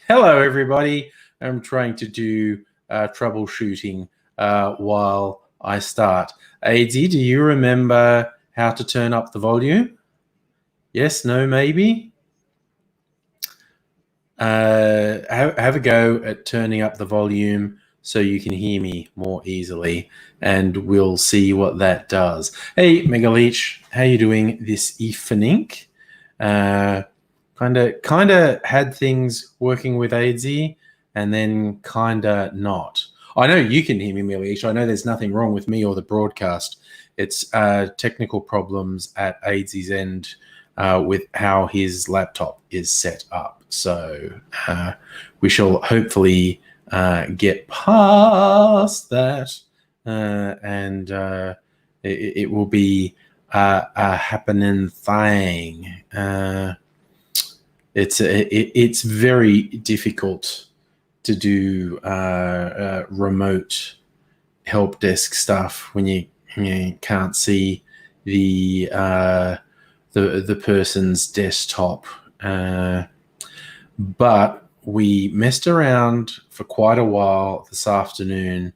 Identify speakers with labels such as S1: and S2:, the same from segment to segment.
S1: Hello, everybody. I'm trying to do troubleshooting while I start. AD, do you remember how to turn up the volume? Yes, no, maybe? Have a go at turning up the volume so you can hear me more easily, and we'll see what that does. Hey, Megaleech, how you doing this evening? Kind of had things working with AIDSy and then kind of not. I know you can hear me, Megaleech. I know there's nothing wrong with me or the broadcast. It's technical problems at AIDSy's end with how his laptop is set up. So we shall hopefully get past that, and it will be a happening thing. It's very difficult to do remote help desk stuff when you can't see the person's desktop. But we messed around for quite a while this afternoon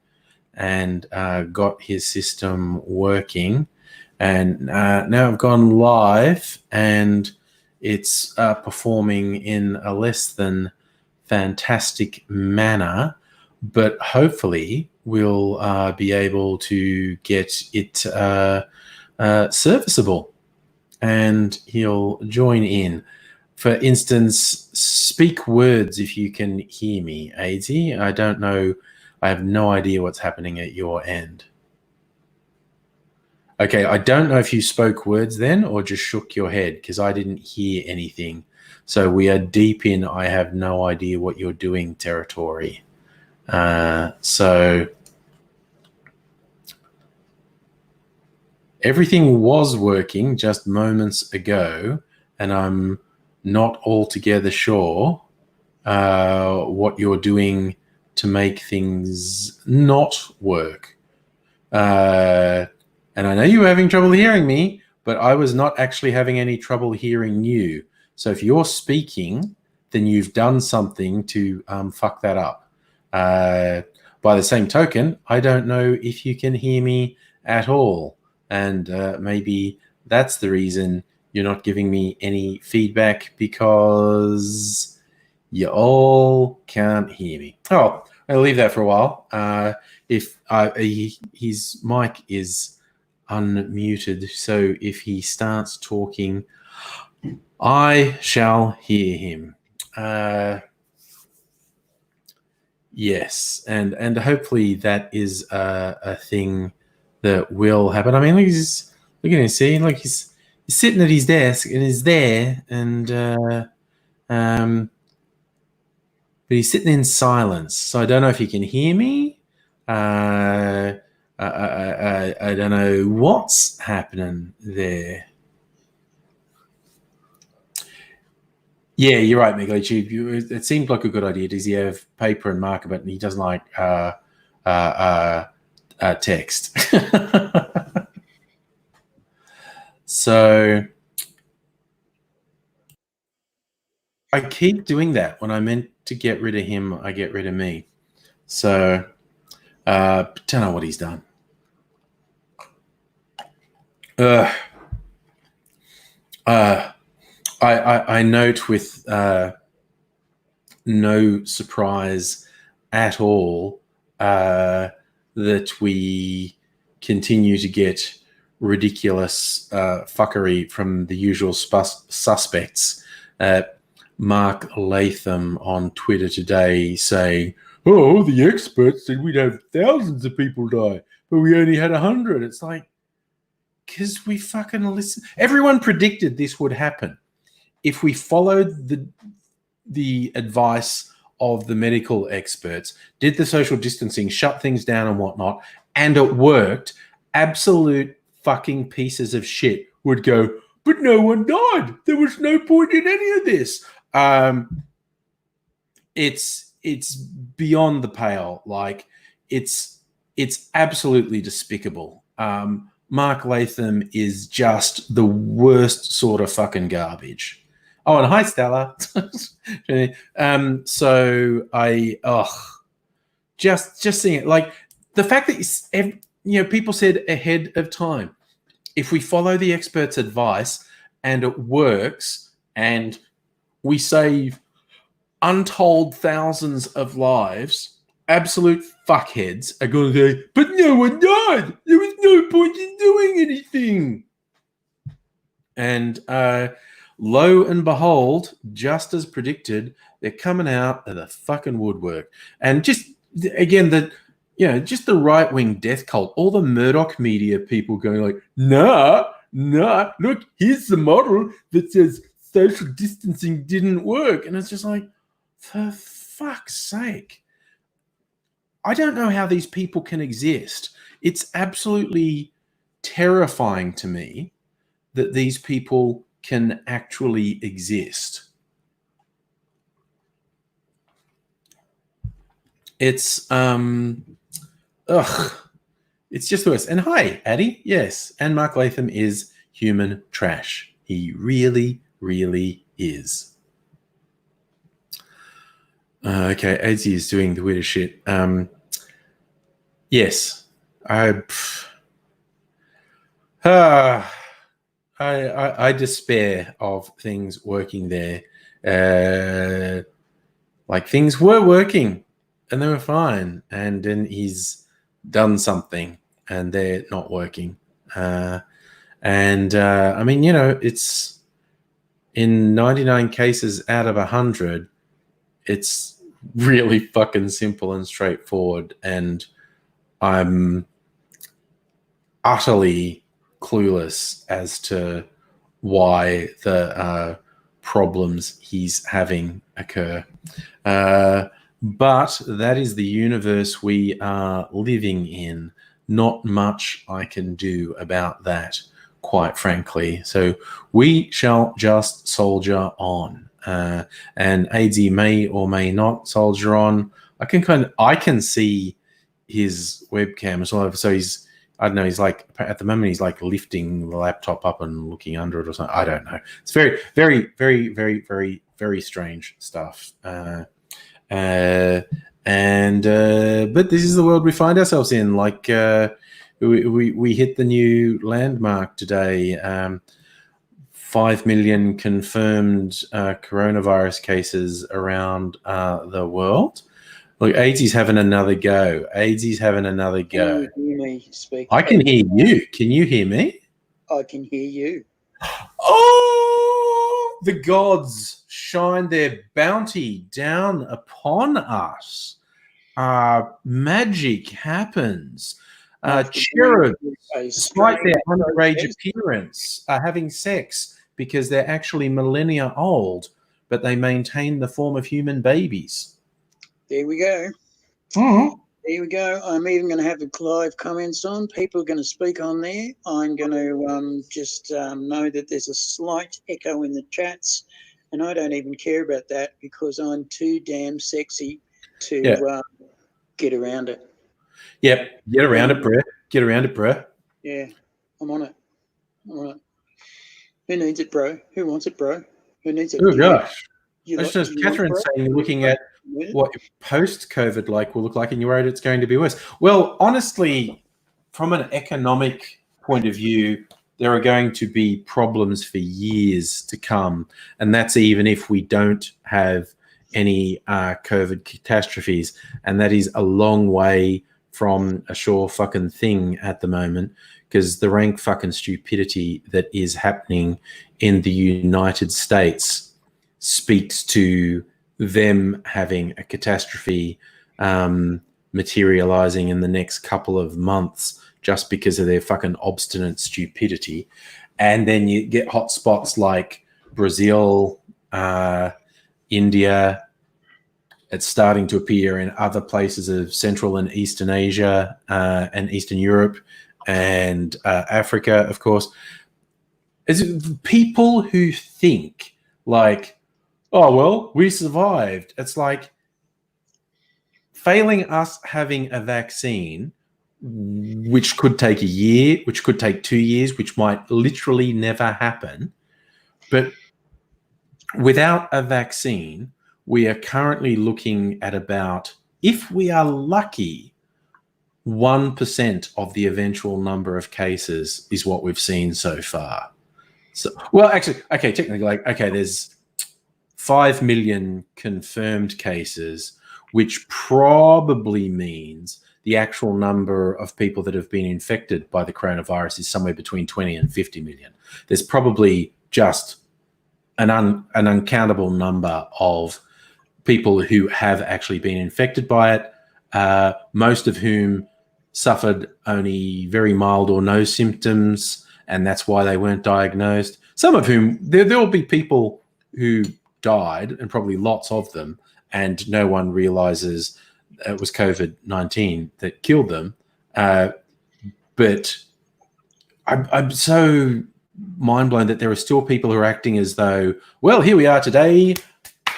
S1: and got his system working. And now I've gone live and it's performing in a less than fantastic manner, but hopefully we'll be able to get it serviceable and he'll join in. For instance, speak words if you can hear me, AIDSy. I don't know. I have no idea what's happening at your end. Okay, I don't know if you spoke words then or just shook your head because I didn't hear anything. So we are deep in I have no idea what you're doing territory. So everything was working just moments ago, and I'm not altogether sure what you're doing to make things not work. And I know you were having trouble hearing me, but I was not actually having any trouble hearing you. So if you're speaking, then you've done something to fuck that up. By the same token, I don't know if you can hear me at all. And maybe that's the reason you're not giving me any feedback, because you all can't hear me. Oh, I'll leave that for a while. If his mic is unmuted, so if he starts talking, I shall hear him. Yes, and hopefully that is a thing that will happen. I mean, look at him, see, like he's sitting at his desk and he's there, and but he's sitting in silence. So I don't know if he can hear me. I don't know what's happening there. Yeah, you're right, Megaleech. It seemed like a good idea. Does he have paper and marker, but he doesn't like text. So I keep doing that. When I meant to get rid of him, I get rid of me. So don't know what he's done. I note with no surprise at all that we continue to get ridiculous fuckery from the usual suspects. Mark Latham on Twitter today saying, "Oh, the experts said we'd have thousands of people die, but we only had 100. It's like, because we fucking listen. Everyone predicted this would happen. If we followed the advice of the medical experts, did the social distancing, shut things down and whatnot, and it worked, absolute fucking pieces of shit would go, but no one died. There was no point in any of this." It's beyond the pale. Like, it's absolutely despicable. Mark Latham is just the worst sort of fucking garbage. Oh, and hi, Stella. So just seeing it, like the fact that people said ahead of time, if we follow the experts' advice and it works, and we save untold thousands of lives, absolute fuckheads are going to say, but no one died. There was no point in doing anything. And lo and behold, just as predicted, they're coming out of the fucking woodwork. And just, again, just the right-wing death cult, all the Murdoch media people going like, nah, look, here's the model that says social distancing didn't work. And it's just like, for fuck's sake. I don't know how these people can exist. It's absolutely terrifying to me that these people can actually exist. It's it's just the worst. And hi, Addy. Yes, and Mark Latham is human trash. He really, really is. Okay, AZ is doing the weirdest shit. Yes, I despair of things working there. Like things were working and they were fine, and then he's done something and they're not working. I mean, it's in 99 cases out of 100, it's really fucking simple and straightforward, and I'm utterly clueless as to why the problems he's having occur. But that is the universe we are living in. Not much I can do about that, quite frankly. So we shall just soldier on. And AZ may or may not soldier on. I can see his webcam as well. So he's like, at the moment, he's like lifting the laptop up and looking under it or something. I don't know. It's very, very, very, very, very, very strange stuff. But this is the world we find ourselves in. Like, we hit the new landmark today. 5 million confirmed coronavirus cases around the world. Look, AZ's having another go. AZ's having another go.
S2: Can you hear me speak?
S1: I can hear you. Can you hear me?
S2: I can hear you.
S1: Oh, the gods shine their bounty down upon us. Magic happens. Cherubs, despite their underage appearance, are having sex because they're actually millennia old, but they maintain the form of human babies.
S2: There we go.
S1: Mm-hmm.
S2: There we go. I'm even going to have the live comments on. People are going to speak on there. I'm going to just know that there's a slight echo in the chats, and I don't even care about that because I'm too damn sexy to get around it.
S1: Yep, get around it, bruh. Get around it, bruh.
S2: Yeah, I'm on it. Who needs it, bro? Who wants it, bro? Who needs it?
S1: Oh, gosh.
S2: That's
S1: just Catherine saying, looking at what post-COVID will look like, and you're worried it's going to be worse. Well, honestly, from an economic point of view, there are going to be problems for years to come, and that's even if we don't have any COVID catastrophes, and that is a long way from a sure fucking thing at the moment, because the rank fucking stupidity that is happening in the United States speaks to them having a catastrophe materializing in the next couple of months just because of their fucking obstinate stupidity. And then you get hotspots like Brazil, India. It's starting to appear in other places of Central and Eastern Asia and Eastern Europe and Africa, of course. It's people who think like, oh, well, we survived. It's like failing us having a vaccine, which could take a year, which could take 2 years, which might literally never happen. But without a vaccine, we are currently looking at about, if we are lucky, 1% of the eventual number of cases is what we've seen so far. So, well, actually, okay, technically, there's 5 million confirmed cases, which probably means the actual number of people that have been infected by the coronavirus is somewhere between 20 and 50 million. There's probably just an uncountable number of people who have actually been infected by it, most of whom suffered only very mild or no symptoms, and that's why they weren't diagnosed. Some of whom, there will be people who died, and probably lots of them, and no one realizes it was COVID-19 that killed them. But I'm so mind blown that there are still people who are acting as though, well, here we are today,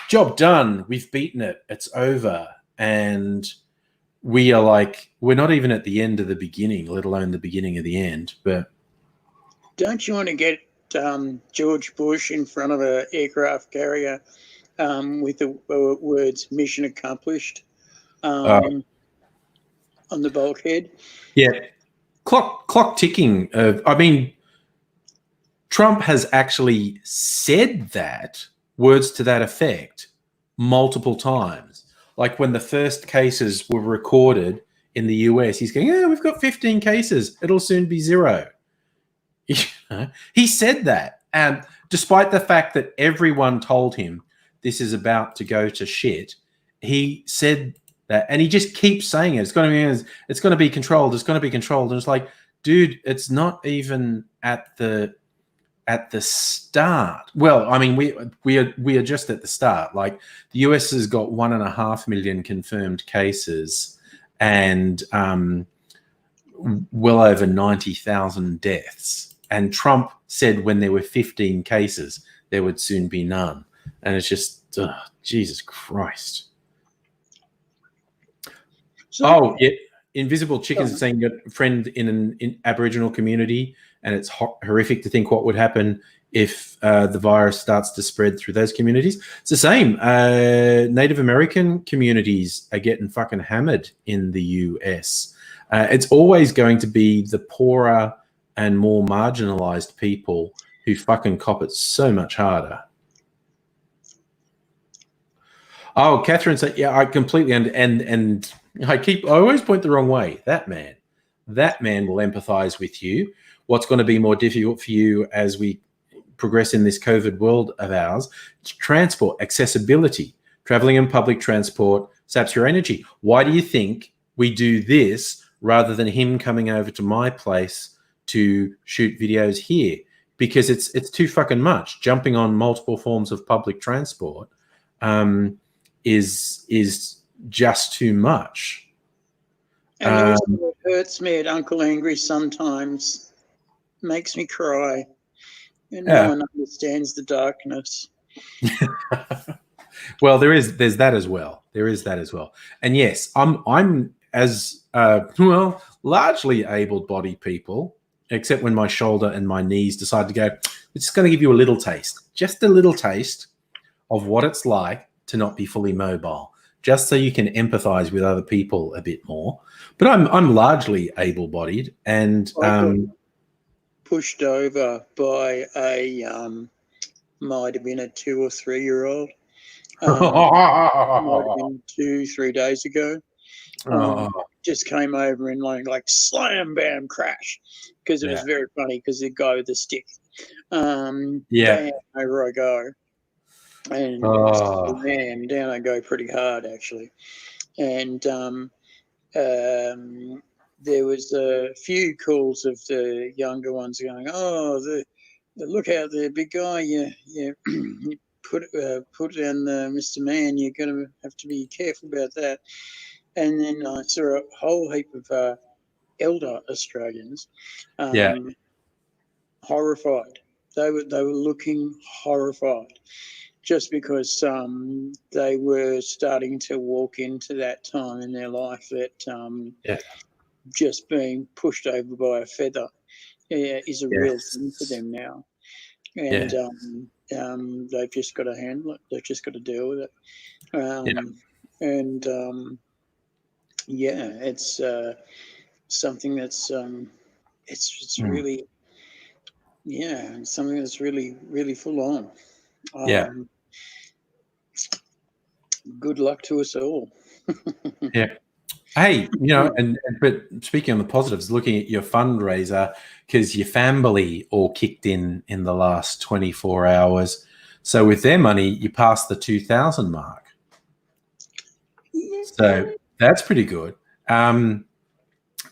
S1: job done, we've beaten it, it's over. And we are like, we're not even at the end of the beginning, let alone the beginning of the end. But
S2: don't you want to get George Bush in front of an aircraft carrier with the words "Mission Accomplished" on the bulkhead?
S1: Yeah, clock ticking. I mean, Trump has actually said that, words to that effect, multiple times. Like when the first cases were recorded in the US, he's going, yeah, we've got 15 cases. It'll soon be 0. He said that. And despite the fact that everyone told him this is about to go to shit, he said that. And he just keeps saying it. It's going to be controlled. It's going to be controlled. And it's like, dude, it's not even at the start. Well, I mean, we are just at the start. Like the US has got 1.5 million confirmed cases and well over 90,000 deaths. And Trump said when there were 15 cases, there would soon be none. And it's just, Jesus Christ. So, yeah. Invisible Chickens is saying you're a friend in an Aboriginal community, and it's horrific to think what would happen if the virus starts to spread through those communities. It's the same. Native American communities are getting fucking hammered in the US. It's always going to be the poorer and more marginalized people who fucking cop it so much harder. Oh, Catherine said, yeah, I completely and I always point the wrong way. That man will empathize with you. What's going to be more difficult for you as we progress in this COVID world of ours? It's transport, accessibility, traveling in public transport saps your energy. Why do you think we do this rather than him coming over to my place to shoot videos here? Because it's too fucking much. Jumping on multiple forms of public transport is just too much.
S2: And it hurts me at Uncle Angry sometimes. Makes me cry. And no one understands the darkness.
S1: Well, there's that as well. There is that as well. And yes, I'm as largely able-bodied people, except when my shoulder and my knees decide to go, it's just going to give you a little taste, just a little taste of what it's like to not be fully mobile, just so you can empathize with other people a bit more. But I'm largely able-bodied, and
S2: pushed over by a might have been a 2 or 3 year old. Might have been 2-3 days ago. Just came over and like slam bam crash, because it was very funny because the guy with the stick. Bam, over I go. And man, down I go pretty hard actually. And there was a few calls of the younger ones going, "Oh, the look out there, big guy! You put down Mr. Man. You're going to have to be careful about that." And then I saw a whole heap of elder Australians, horrified. They were looking horrified, just because they were starting to walk into that time in their life that just being pushed over by a feather is a real thing for them now. And They've just got to handle it. They've just got to deal with it. And it's something that's it's really something that's really full on. Good luck to us all.
S1: Yeah. Hey, but speaking on the positives, looking at your fundraiser, because your family all kicked in the last 24 hours. So with their money, you passed the 2,000 mark. So that's pretty good.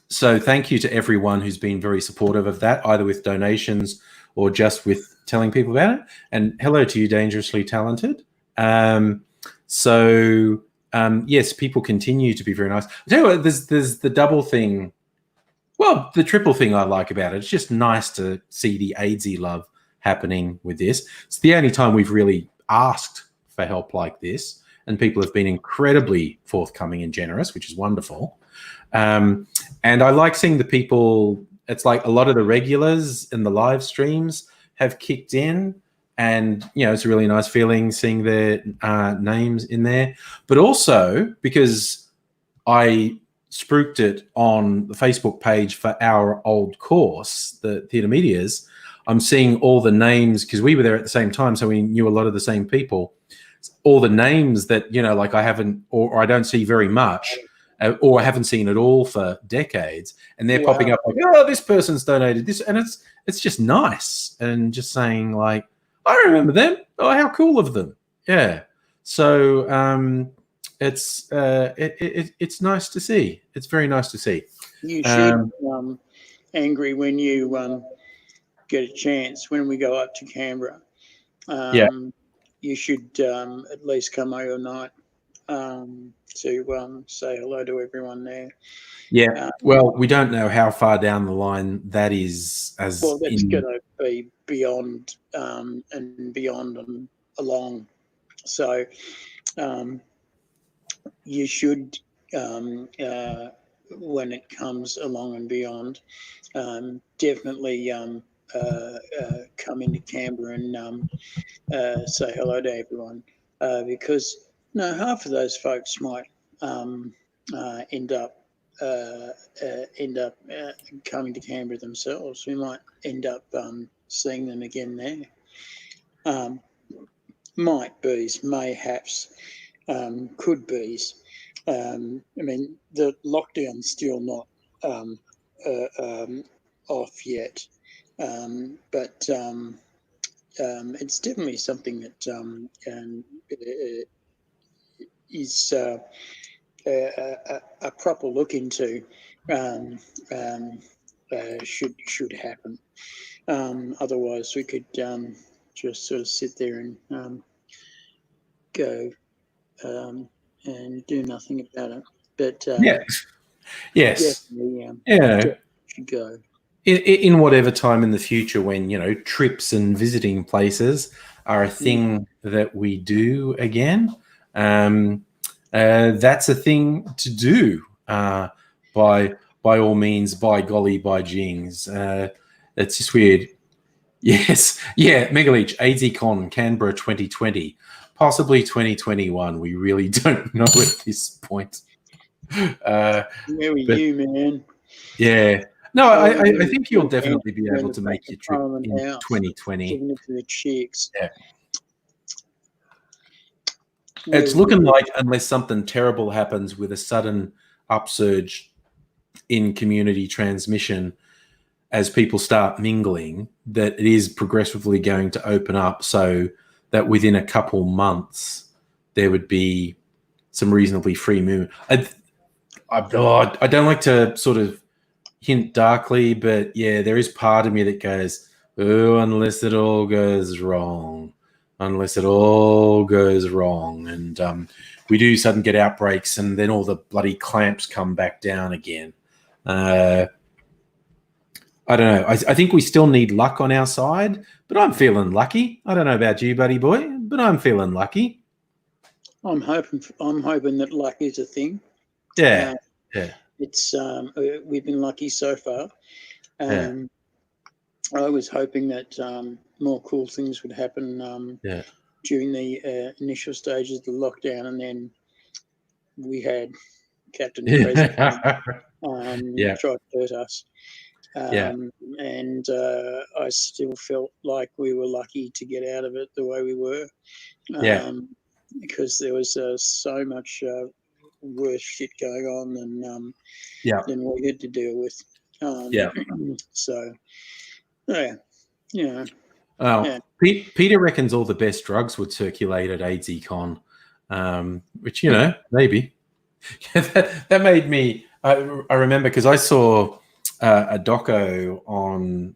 S1: So thank you to everyone who's been very supportive of that, either with donations or just with telling people about it. And hello to you, Dangerously Talented. Yes, people continue to be very nice. I tell you what, there's the double thing. Well, the triple thing I like about it. It's just nice to see the AIDSy love happening with this. It's the only time we've really asked for help like this, and people have been incredibly forthcoming and generous, which is wonderful. And I like seeing the people. It's like a lot of the regulars in the live streams have kicked in. And, it's a really nice feeling seeing their names in there. But also because I spruiked it on the Facebook page for our old course, the Theatre Medias, I'm seeing all the names, because we were there at the same time, so we knew a lot of the same people. All the names that, like I haven't, or I don't see very much, or I haven't seen at all for decades. And they're popping up like, oh, this person's donated this. And it's just nice. And just saying like, I remember them. Oh, how cool of them! Yeah. So it's nice to see. It's very nice to see.
S2: You should, Angry, when you get a chance, when we go up to Canberra, you should at least come overnight to say hello to everyone there.
S1: Yeah. Well, we don't know how far down the line that is. That's
S2: going to be beyond and beyond and along. So you should, when it comes along and beyond, definitely come into Canberra and say hello to everyone, because half of those folks might end up coming to Canberra themselves. We might end up seeing them again there. Might be's, mayhaps, could be's. I mean, the lockdown's still not off yet, but it's definitely something that is a proper look into. Should happen. Otherwise, we could just sort of sit there and go and do nothing about it. But
S1: yes,
S2: definitely, should go.
S1: In whatever time in the future when, trips and visiting places are a thing that we do again, that's a thing to do, by all means, by golly, by jings. It's just weird. Yes. Yeah, Megaleech, AIDSyCon, Canberra 2020, possibly 2021. We really don't know at this point.
S2: Where were you, man?
S1: Yeah. No, I think you'll definitely be able to make your trip in 2020.
S2: Giving it to the chicks.
S1: Yeah. It's looking like, unless something terrible happens with a sudden upsurge in community transmission as people start mingling, that it is progressively going to open up, so that within a couple months there would be some reasonably free movement. I don't like to sort of hint darkly, but yeah, there is part of me that goes, oh, unless it all goes wrong. Unless it all goes wrong. And we do suddenly get outbreaks, and then all the bloody clamps come back down again. I don't know. I think we still need luck on our side, but I'm feeling lucky. I don't know about you, buddy boy, but I'm feeling lucky.
S2: I'm hoping that luck is a thing.
S1: Yeah.
S2: It's we've been lucky so far. I was hoping that more cool things would happen during the initial stages of the lockdown, and then we had Captain President try to hurt us. And I still felt like we were lucky to get out of it the way we were, because there was so much worse shit going on than we had to deal with. So,
S1: Peter reckons all the best drugs would circulate at AIDSyCon, which, maybe. that made me. I remember because I saw a doco on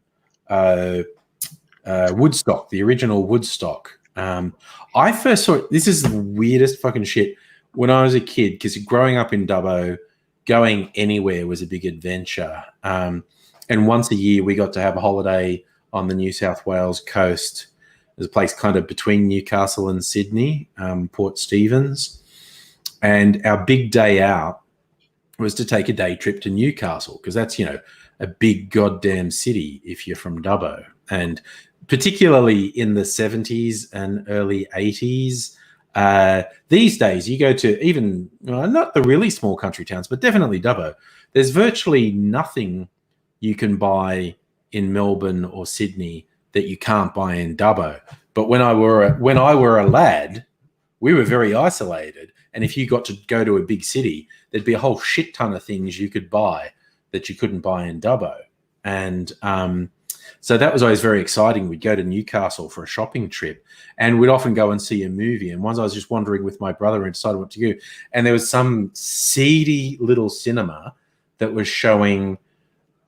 S1: Woodstock, the original Woodstock. I first saw it. This is the weirdest fucking shit. When I was a kid, because growing up in Dubbo, going anywhere was a big adventure. And once a year, we got to have a holiday on the New South Wales coast. There's a place kind of between Newcastle and Sydney, Port Stephens. And our big day out was to take a day trip to Newcastle, because that's, a big goddamn city if you're from Dubbo. And particularly in the 70s and early 80s, these days you go to even, not the really small country towns, but definitely Dubbo, there's virtually nothing you can buy in Melbourne or Sydney that you can't buy in Dubbo. But when I were a lad, we were very isolated. And if you got to go to a big city, there'd be a whole shit ton of things you could buy that you couldn't buy in Dubbo. And so that was always very exciting. We'd go to Newcastle for a shopping trip, and we'd often go and see a movie. And once I was just wandering with my brother and decided what to do. And there was some seedy little cinema that was showing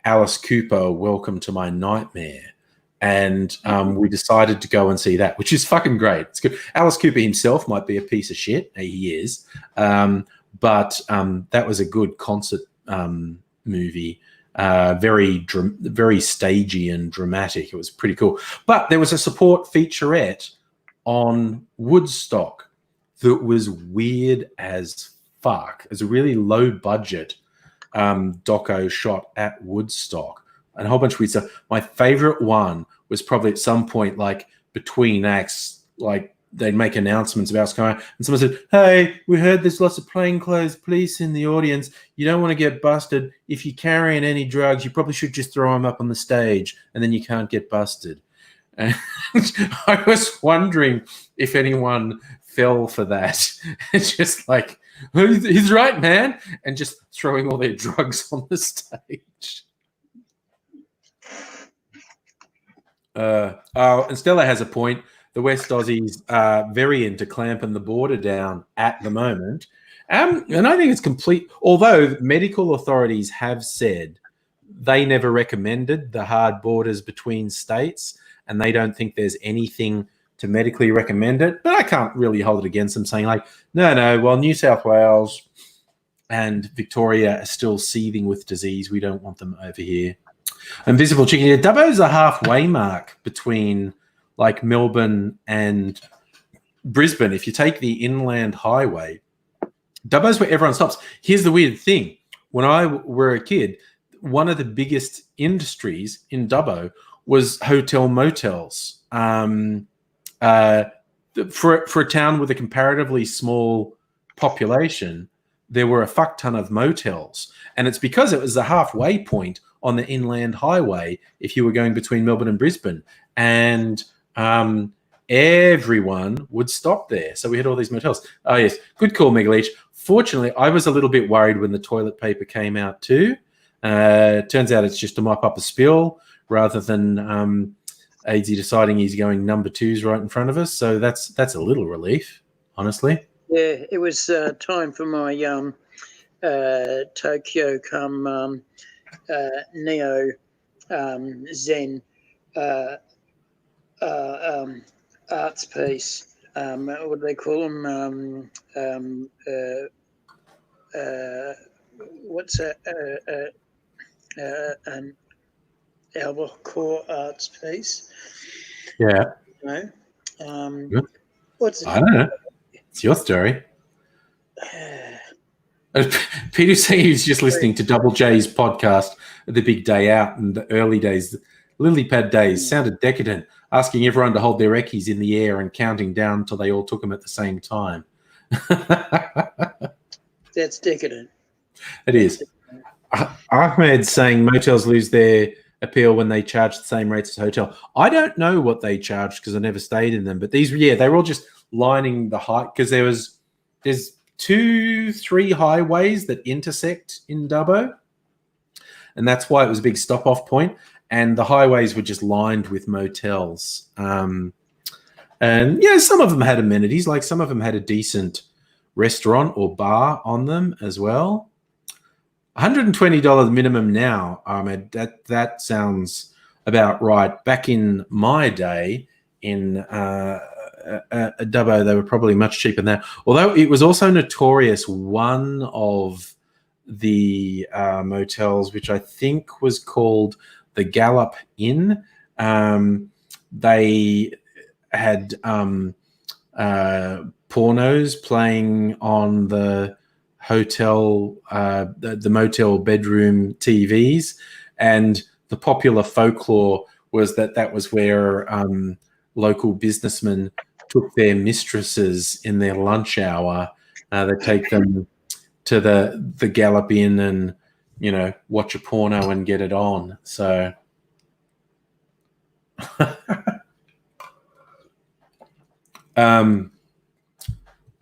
S1: Alice Cooper, Welcome to My Nightmare. And we decided to go and see that, which is fucking great. It's good. Alice Cooper himself might be a piece of shit. He is. But that was a good concert movie. Very stagey and dramatic. It was pretty cool. But there was a support featurette on Woodstock that was weird as fuck. It was a really low budget doco shot at Woodstock. And a whole bunch of weird stuff. My favorite one was probably at some point, like between acts, like they'd make announcements about what's going on. And someone said, "Hey, we heard there's lots of plainclothes police in the audience. You don't want to get busted. If you're carrying any drugs, you probably should just throw them up on the stage, and then you can't get busted." And I was wondering if anyone fell for that. It's just like, he's right, man. And just throwing all their drugs on the stage. And Stella has a point. The West Aussies are very into clamping the border down at the moment. And I think it's complete, although medical authorities have said they never recommended the hard borders between states, and they don't think there's anything to medically recommend it. But I can't really hold it against them, saying like, no, well, New South Wales and Victoria are still seething with disease. We don't want them over here. Invisible Chicken. Yeah, Dubbo's a halfway mark between like Melbourne and Brisbane. If you take the inland highway, Dubbo's where everyone stops. Here's the weird thing. When I were a kid, one of the biggest industries in Dubbo was hotel motels. For a town with a comparatively small population, there were a fuck ton of motels. And it's because it was the halfway point on the inland highway if you were going between Melbourne and Brisbane. And everyone would stop there. So we had all these motels. Oh, yes. Good call, Megaleech. Fortunately, I was a little bit worried when the toilet paper came out too. Turns out it's just to mop up a spill rather than AIDSy deciding he's going number twos right in front of us. So that's a little relief, honestly.
S2: Yeah, it was time for my Tokyo come Neo Zen arts piece. What do they call them? What's that? An albacore arts piece.
S1: Yeah.
S2: You know? What's it?
S1: I don't know. It's your story. Peter's saying he was just listening to Double J's podcast, The Big Day Out, in the early days. Lily pad days sounded decadent, asking everyone to hold their eckies in the air and counting down till they all took them at the same time.
S2: That's decadent.
S1: It is. Ahmed saying motels lose their appeal when they charge the same rates as hotel. I don't know what they charged because I never stayed in them, but these, they were all just lining the high, because there's 2-3 highways that intersect in Dubbo, and that's why it was a big stop-off point. And the highways were just lined with motels. And some of them had amenities, like some of them had a decent restaurant or bar on them as well. $120 minimum now, Ahmed. That sounds about right. Back in my day in Dubbo, they were probably much cheaper than that. Although it was also notorious, one of the motels, which I think was called the Gallop Inn, they had pornos playing on the hotel, the motel bedroom TVs, and the popular folklore was that was where local businessmen took their mistresses in their lunch hour. They take them to the Gallop Inn and watch a porno and get it on. So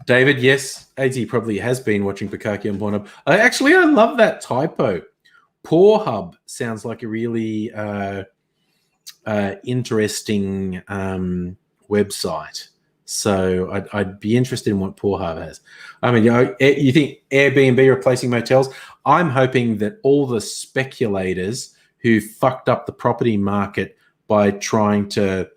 S1: David, yes, AZ probably has been watching Bukkake on Pornhub. I love that typo. Pornhub sounds like a really interesting website. So I'd be interested in what Pornhub has. I mean, you think Airbnb replacing motels? I'm hoping that all the speculators who fucked up the property market by trying to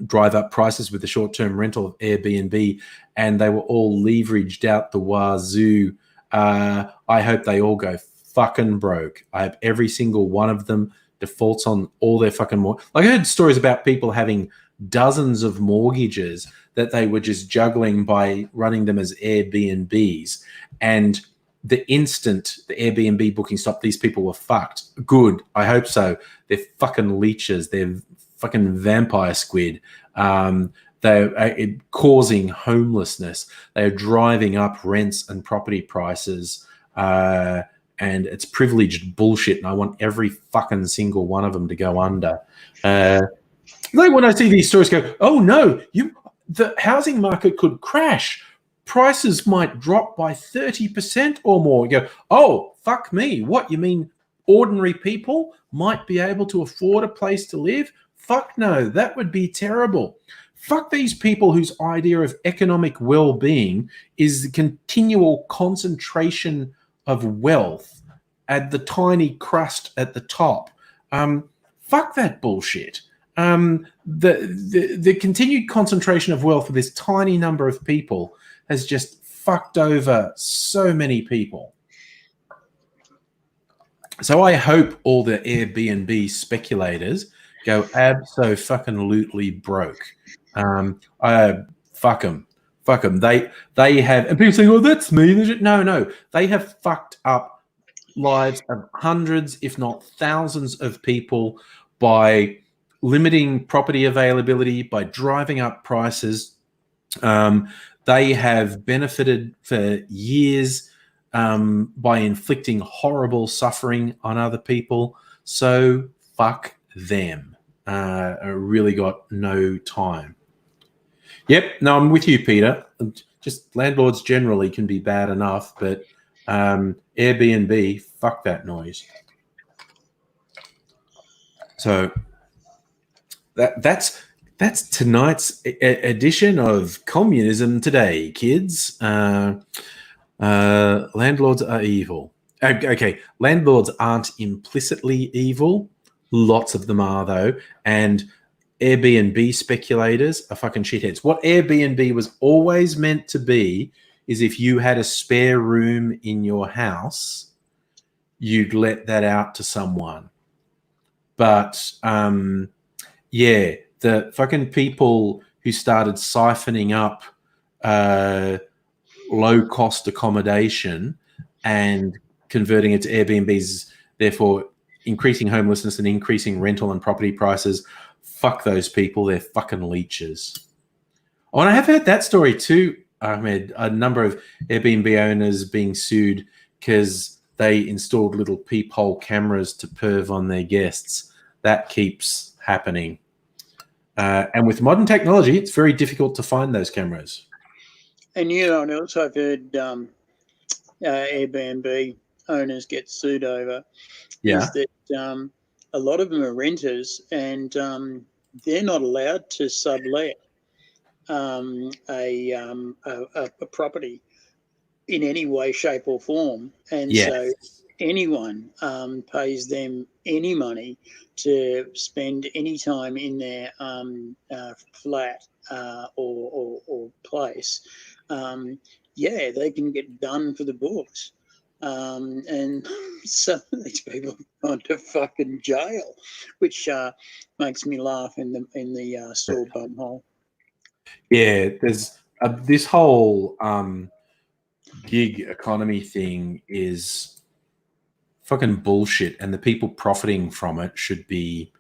S1: drive up prices with the short-term rental of Airbnb, and they were all leveraged out the wazoo. I hope they all go fucking broke. I hope every single one of them defaults on all their fucking I heard stories about people having dozens of mortgages that they were just juggling by running them as Airbnbs, and the instant the Airbnb booking stopped, these people were fucked. Good. I hope so. They're fucking leeches. They're fucking vampire squid. They're causing homelessness. They're driving up rents and property prices, and it's privileged bullshit. And I want every fucking single one of them to go under. Like when I see these stories go, oh no, the housing market could crash. Prices might drop by 30% or more. You go, oh, fuck me. What, you mean ordinary people might be able to afford a place to live? Fuck no, that would be terrible. Fuck these people whose idea of economic well-being is the continual concentration of wealth at the tiny crust at the top. Fuck that bullshit. The continued concentration of wealth for this tiny number of people has just fucked over so many people. So I hope all the Airbnb speculators go abso-fucking-lutely broke. Fuck them. They have, and people say, oh, that's me. No. They have fucked up lives of hundreds, if not thousands of people by limiting property availability, by driving up prices. They have benefited for years by inflicting horrible suffering on other people. So fuck them. I really got no time. Yep, no, I'm with you, Peter. Just landlords generally can be bad enough, but Airbnb, fuck that noise. So that's tonight's edition of Communism Today, kids. Landlords are evil. Okay, landlords aren't implicitly evil. Lots of them are, though. And Airbnb speculators are fucking shitheads. What Airbnb was always meant to be is if you had a spare room in your house, you'd let that out to someone. But, yeah, the fucking people who started siphoning up low-cost accommodation and converting it to Airbnbs, therefore increasing homelessness and increasing rental and property prices. Fuck those people. They're fucking leeches. Oh, and I have heard that story too, Ahmed. A number of Airbnb owners being sued because they installed little peephole cameras to perv on their guests. That keeps happening. And with modern technology, it's very difficult to find those cameras.
S2: And you know what else I've heard Airbnb owners get sued over is that a lot of them are renters and they're not allowed to sublet a property in any way, shape, or form, and so anyone pays them any money to spend any time in their flat or place. They can get done for the books. And some of these people have gone to fucking jail, which makes me laugh in the sore bum hole.
S1: Yeah, there's this whole gig economy thing is fucking bullshit, and the people profiting from it should be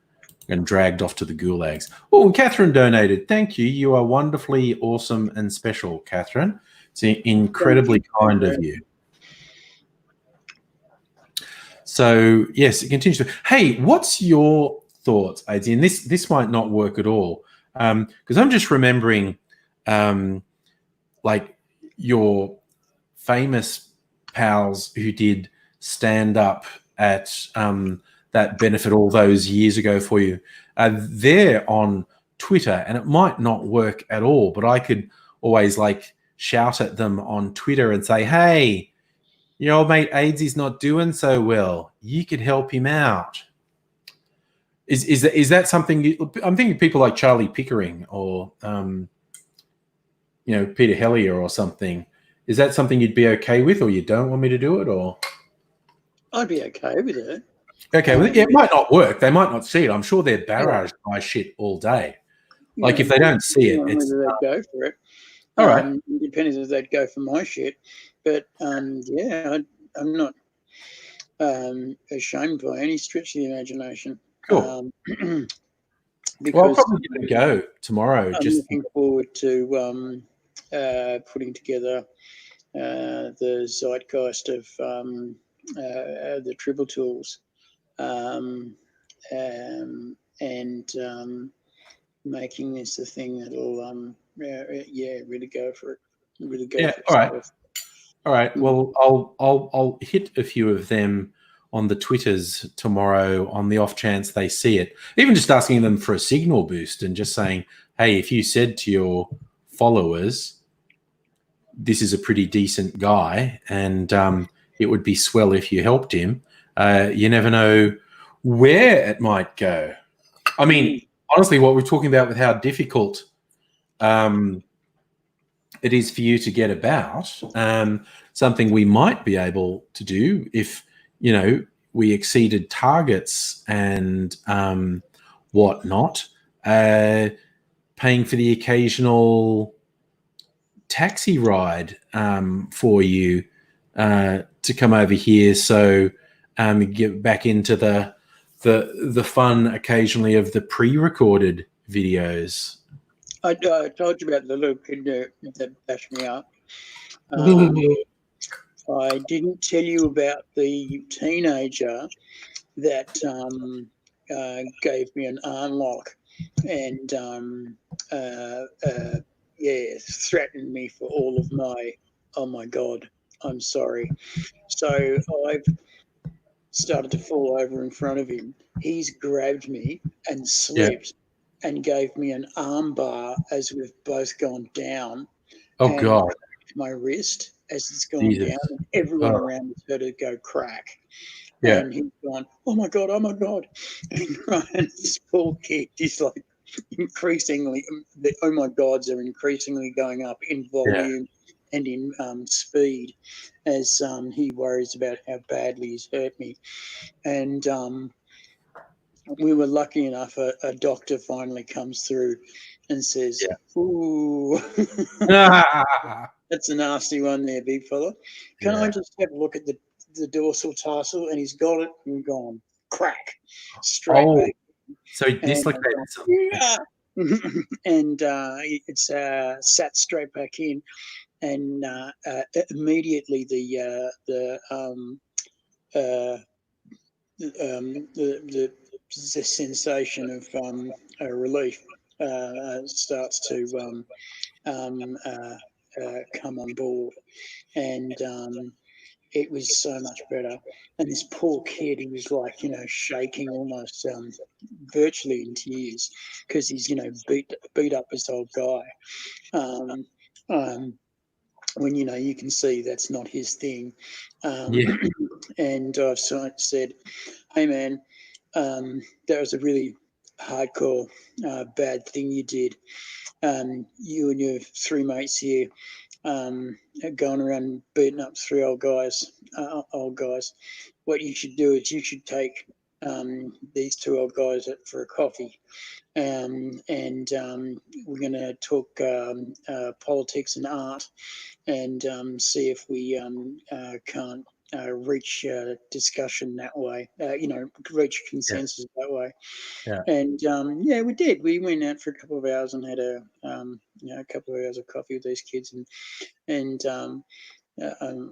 S1: dragged off to the gulags. Oh, and Catherine donated. Thank you. You are wonderfully awesome and special, Catherine. It's incredibly kind of you. So, yes, it continues to. Hey, what's your thoughts, Adrian? This might not work at all, because I'm just remembering, like your famous pals who did stand up at that benefit all those years ago for you. They're on Twitter, and it might not work at all, but I could always like shout at them on Twitter and say, hey, your old mate AIDS is not doing so well. You could help him out. Is that something I'm thinking people like Charlie Pickering or Peter Hellier or something. Is that something you'd be okay with, or you don't want me to do it, or?
S2: I'd be okay with it.
S1: Okay, well, it might not work. They might not see it. I'm sure they're barraged by shit all day. Like if they don't see it, it's
S2: whether they'd go for it.
S1: All right.
S2: Depends if they'd go for my shit. But I'm not ashamed by any stretch of the imagination.
S1: Cool.
S2: Because
S1: I'll probably give it a go tomorrow.
S2: I'm looking forward to putting together the zeitgeist of the Triple Tools and making this a thing that'll really go for it. Really go for it.
S1: All right. All right. Well, I'll hit a few of them on the Twitters tomorrow on the off chance they see it. Even just asking them for a signal boost and just saying, hey, if you said to your followers, this is a pretty decent guy and it would be swell if you helped him, you never know where it might go. I mean, honestly, what we're talking about with how difficult it is for you to get about, something we might be able to do if, we exceeded targets and whatnot, paying for the occasional taxi ride for you to come over here, so get back into the fun occasionally of the pre-recorded videos.
S2: I told you about the little kid that bashed me up. I didn't tell you about the teenager that gave me an arm lock and threatened me for all of my, oh my God, I'm sorry. So I've started to fall over in front of him. He's grabbed me and slipped and gave me an arm bar as we've both gone down.
S1: Oh, God.
S2: My wrist as it's gone down, and everyone around has heard it go crack.
S1: Yeah.
S2: And he's gone, oh my God. And this poor kid is like increasingly, the oh my Gods are increasingly going up in volume and in speed as he worries about how badly he's hurt me. And we were lucky enough, a doctor finally comes through and says, ooh, that's a nasty one there, big fella. Can I just have a look at the dorsal tarsal? And he's got it and gone. crack straight
S1: Oh,
S2: back.
S1: so he
S2: And
S1: dislocated something.
S2: and it's sat straight back in, and immediately uh, the sensation of relief starts to come on board, and it was so much better. And this poor kid, he was like, shaking almost virtually in tears because he's, beat up this old guy. Um, um, when, you can see that's not his thing.
S1: Yeah.
S2: And I've said, hey, man, that was a really hardcore bad thing you did. You and your three mates here going around beating up three old guys. What you should do is you should take these two old guys for a coffee, and we're going to talk politics and art, and see if we can't reach discussion that way. Reach consensus that way.
S1: Yeah.
S2: And we did. We went out for a couple of hours and had a couple of hours of coffee with these kids, and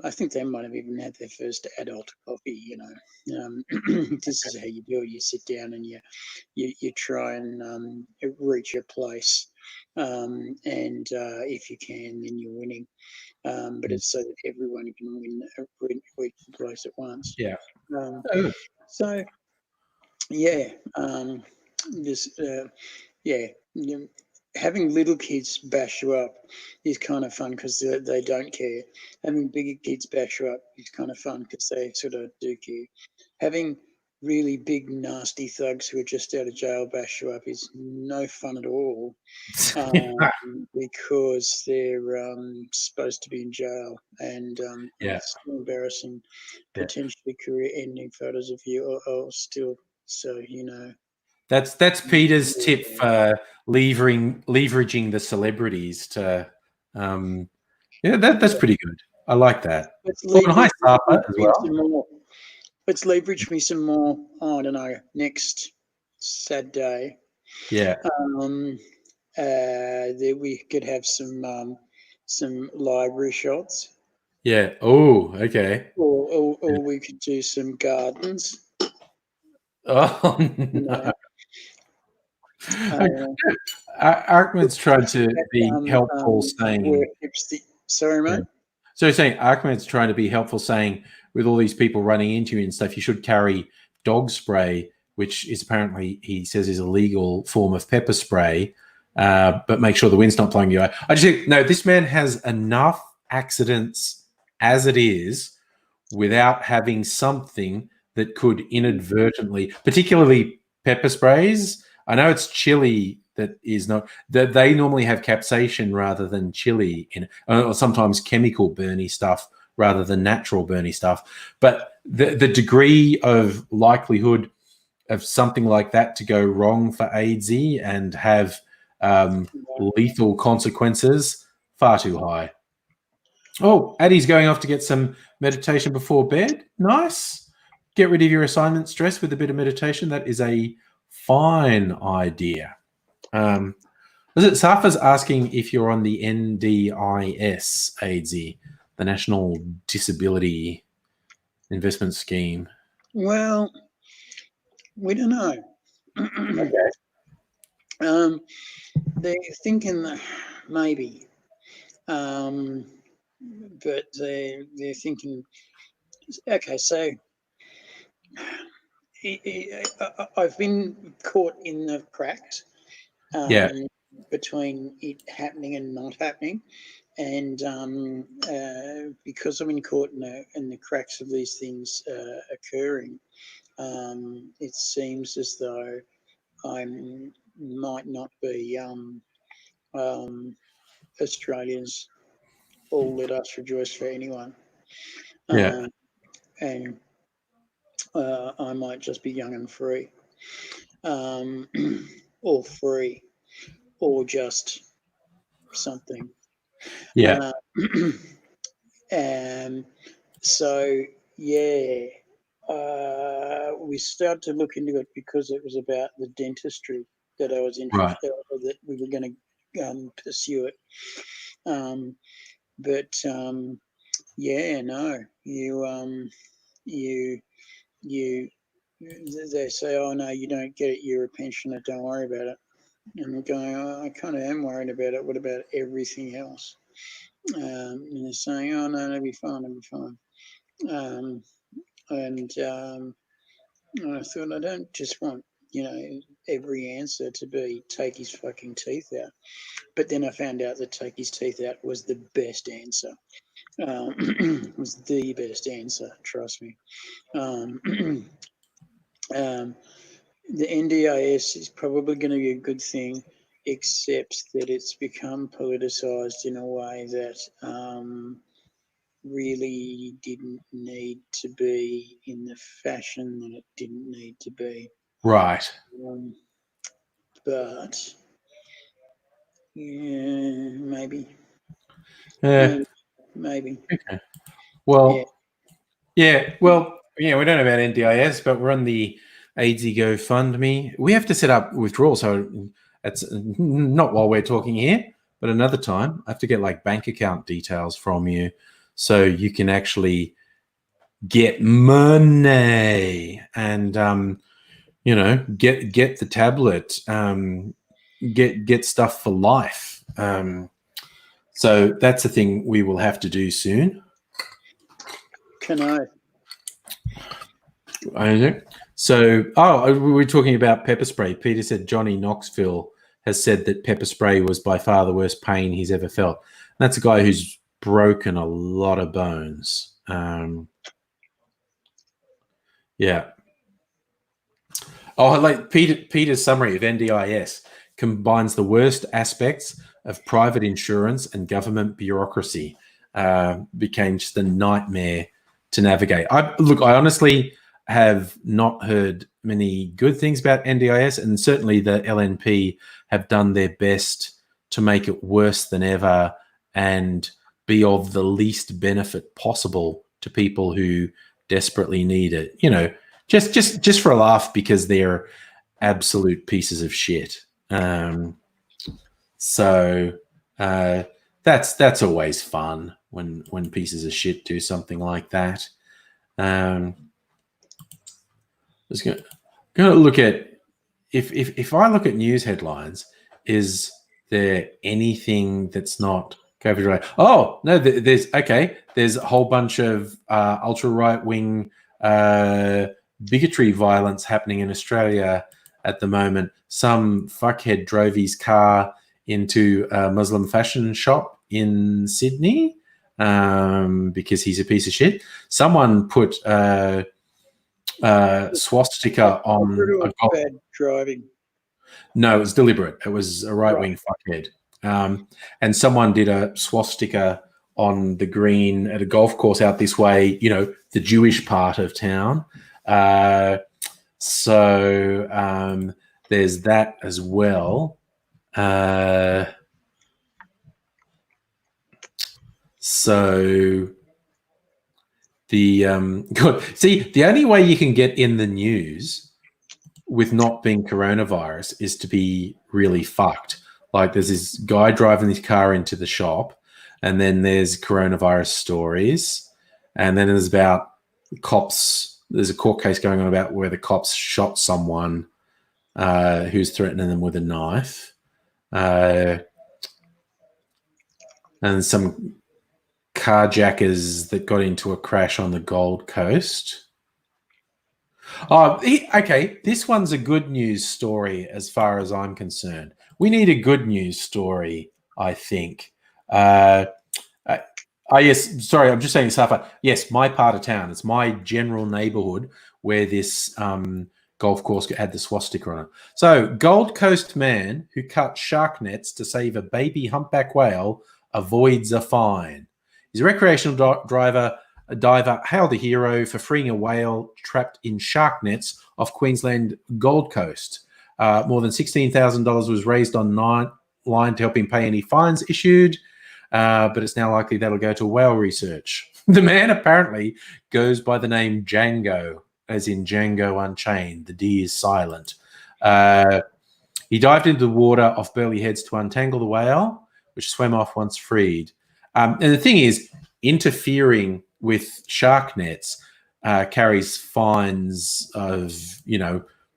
S2: I think they might have even had their first adult coffee. This is how you do it. You sit down and you try and reach a place, and if you can, then you're winning. But it's so that everyone can reach the place at once.
S1: Yeah.
S2: Um,
S1: Oh,
S2: so yeah, this yeah, having little kids bash you up is kind of fun because they don't care. Having bigger kids bash you up is kind of fun because they sort of do care. Having really big, nasty thugs who are just out of jail bash you up is no fun at all, because they're supposed to be in jail, and
S1: yeah.
S2: it's still embarrassing,
S1: Yeah.
S2: potentially career-ending photos of you, or still, so
S1: That's Peter's tip
S2: yeah.
S1: for leveraging the celebrities to that's pretty good. I like that.
S2: Let's
S1: Oh, and hi
S2: leverage
S1: Safa as
S2: me
S1: well.
S2: some more. Let's leverage me some more. I don't know. Next Saturday,
S1: Yeah.
S2: that we could have some library shots,
S1: Yeah. Oh, okay.
S2: or we could do some gardens.
S1: Oh
S2: You
S1: no.
S2: know, uh,
S1: Ahmed's trying to be helpful
S2: work
S1: saying
S2: hipster. Sorry,
S1: yeah.
S2: mate.
S1: So he's saying Ahmed's trying to be helpful, saying with all these people running into you and stuff, you should carry dog spray, which is apparently he says is a legal form of pepper spray, but make sure the wind's not blowing you away. I just think no, this man has enough accidents as it is, without having something that could inadvertently, particularly pepper sprays. I know it's chili that is not that they normally have capsaicin rather than chili in it, or sometimes chemical burny stuff rather than natural burny stuff. But the degree of likelihood of something like that to go wrong for AIDSy and have lethal consequences far too high. Oh, Addie's going off to get some meditation before bed. Nice. Get rid of your assignment stress with a bit of meditation. That is a fine idea. Was it Safa's asking if you're on the NDIS, AIDSy, the National Disability Investment Scheme?
S2: Well, we don't know.
S1: Okay.
S2: They're thinking that maybe, um, but they're thinking. Okay, so I've been caught in the cracks,
S1: Yeah.
S2: between it happening and not happening, and because I've been caught in the cracks of these things occurring, it seems as though I might not be Australians all let us rejoice for anyone,
S1: Yeah.
S2: and I might just be young and free, um, or free, or just something.
S1: Yeah.
S2: Uh, so yeah, we started to look into it because it was about the dentistry that I was
S1: Right.
S2: interested, that we were going to pursue it. But yeah, no, you they say, oh no, you don't get it, you're a pensioner, don't worry about it. And I'm going, oh, I kind of am worried about it. What about everything else? And they're saying, oh no, it'll be fine, it'll be fine. And I thought, I don't just want, every answer to be take his fucking teeth out. But then I found out that take his teeth out was the best answer. Was the best answer, trust me. The NDIS is probably going to be a good thing, except that it's become politicized in a way that really didn't need to be in the fashion that it didn't need to be.
S1: Right.
S2: But yeah, maybe. Maybe.
S1: Okay. Well,
S2: yeah.
S1: Well, we don't know about NDIS, but we're on the AIDS GoFundMe. We have to set up withdrawals, so it's not while we're talking here, but another time. I have to get like bank account details from you, so you can actually get money and get the tablet, get stuff for life. So that's a thing we will have to do soon.
S2: Can I?
S1: So, we were talking about pepper spray. Peter said Johnny Knoxville has said that pepper spray was by far the worst pain he's ever felt. And that's a guy who's broken a lot of bones. Yeah. Oh, like Peter's summary of NDIS combines the worst aspects of private insurance and government bureaucracy. Became just a nightmare to navigate. I honestly have not heard many good things about NDIS, and certainly the LNP have done their best to make it worse than ever and be of the least benefit possible to people who desperately need it. Just for a laugh, because they're absolute pieces of shit. So that's always fun when pieces of shit do something like that. Just going to look at if I look at news headlines, is there anything that's not COVID related? Oh no, there's a whole bunch of ultra right wing bigotry violence happening in Australia at the moment. Some fuckhead drove his car into a Muslim fashion shop in Sydney because he's a piece of shit. Someone put swastika on a
S2: bad driving.
S1: No, it was deliberate. It was a right-wing fuckhead. And someone did a swastika on the green at a golf course out this way, the Jewish part of town. So there's that as well. So the the only way you can get in the news with not being coronavirus is to be really fucked. Like there's this guy driving his car into the shop, and then there's coronavirus stories, and then there's about cops. There's a court case going on about where the cops shot someone who's threatening them with a knife, and some carjackers that got into a crash on the Gold Coast. Oh, okay. This one's a good news story as far as I'm concerned. We need a good news story, I think. Yes, sorry, I'm just saying, Safa. Yes, my part of town. It's my general neighborhood where this golf course had the swastika on it. So, Gold Coast man who cut shark nets to save a baby humpback whale avoids a fine. He's a recreational diver hailed a hero for freeing a whale trapped in shark nets off Queensland Gold Coast. More than $16,000 was raised online to help him pay any fines issued, but it's now likely that'll go to whale research. The man apparently goes by the name Django. as in Django Unchained. The D is silent. He dived into the water off Burley Heads to untangle the whale, which swam off once freed. And the thing is, interfering with shark nets carries fines of,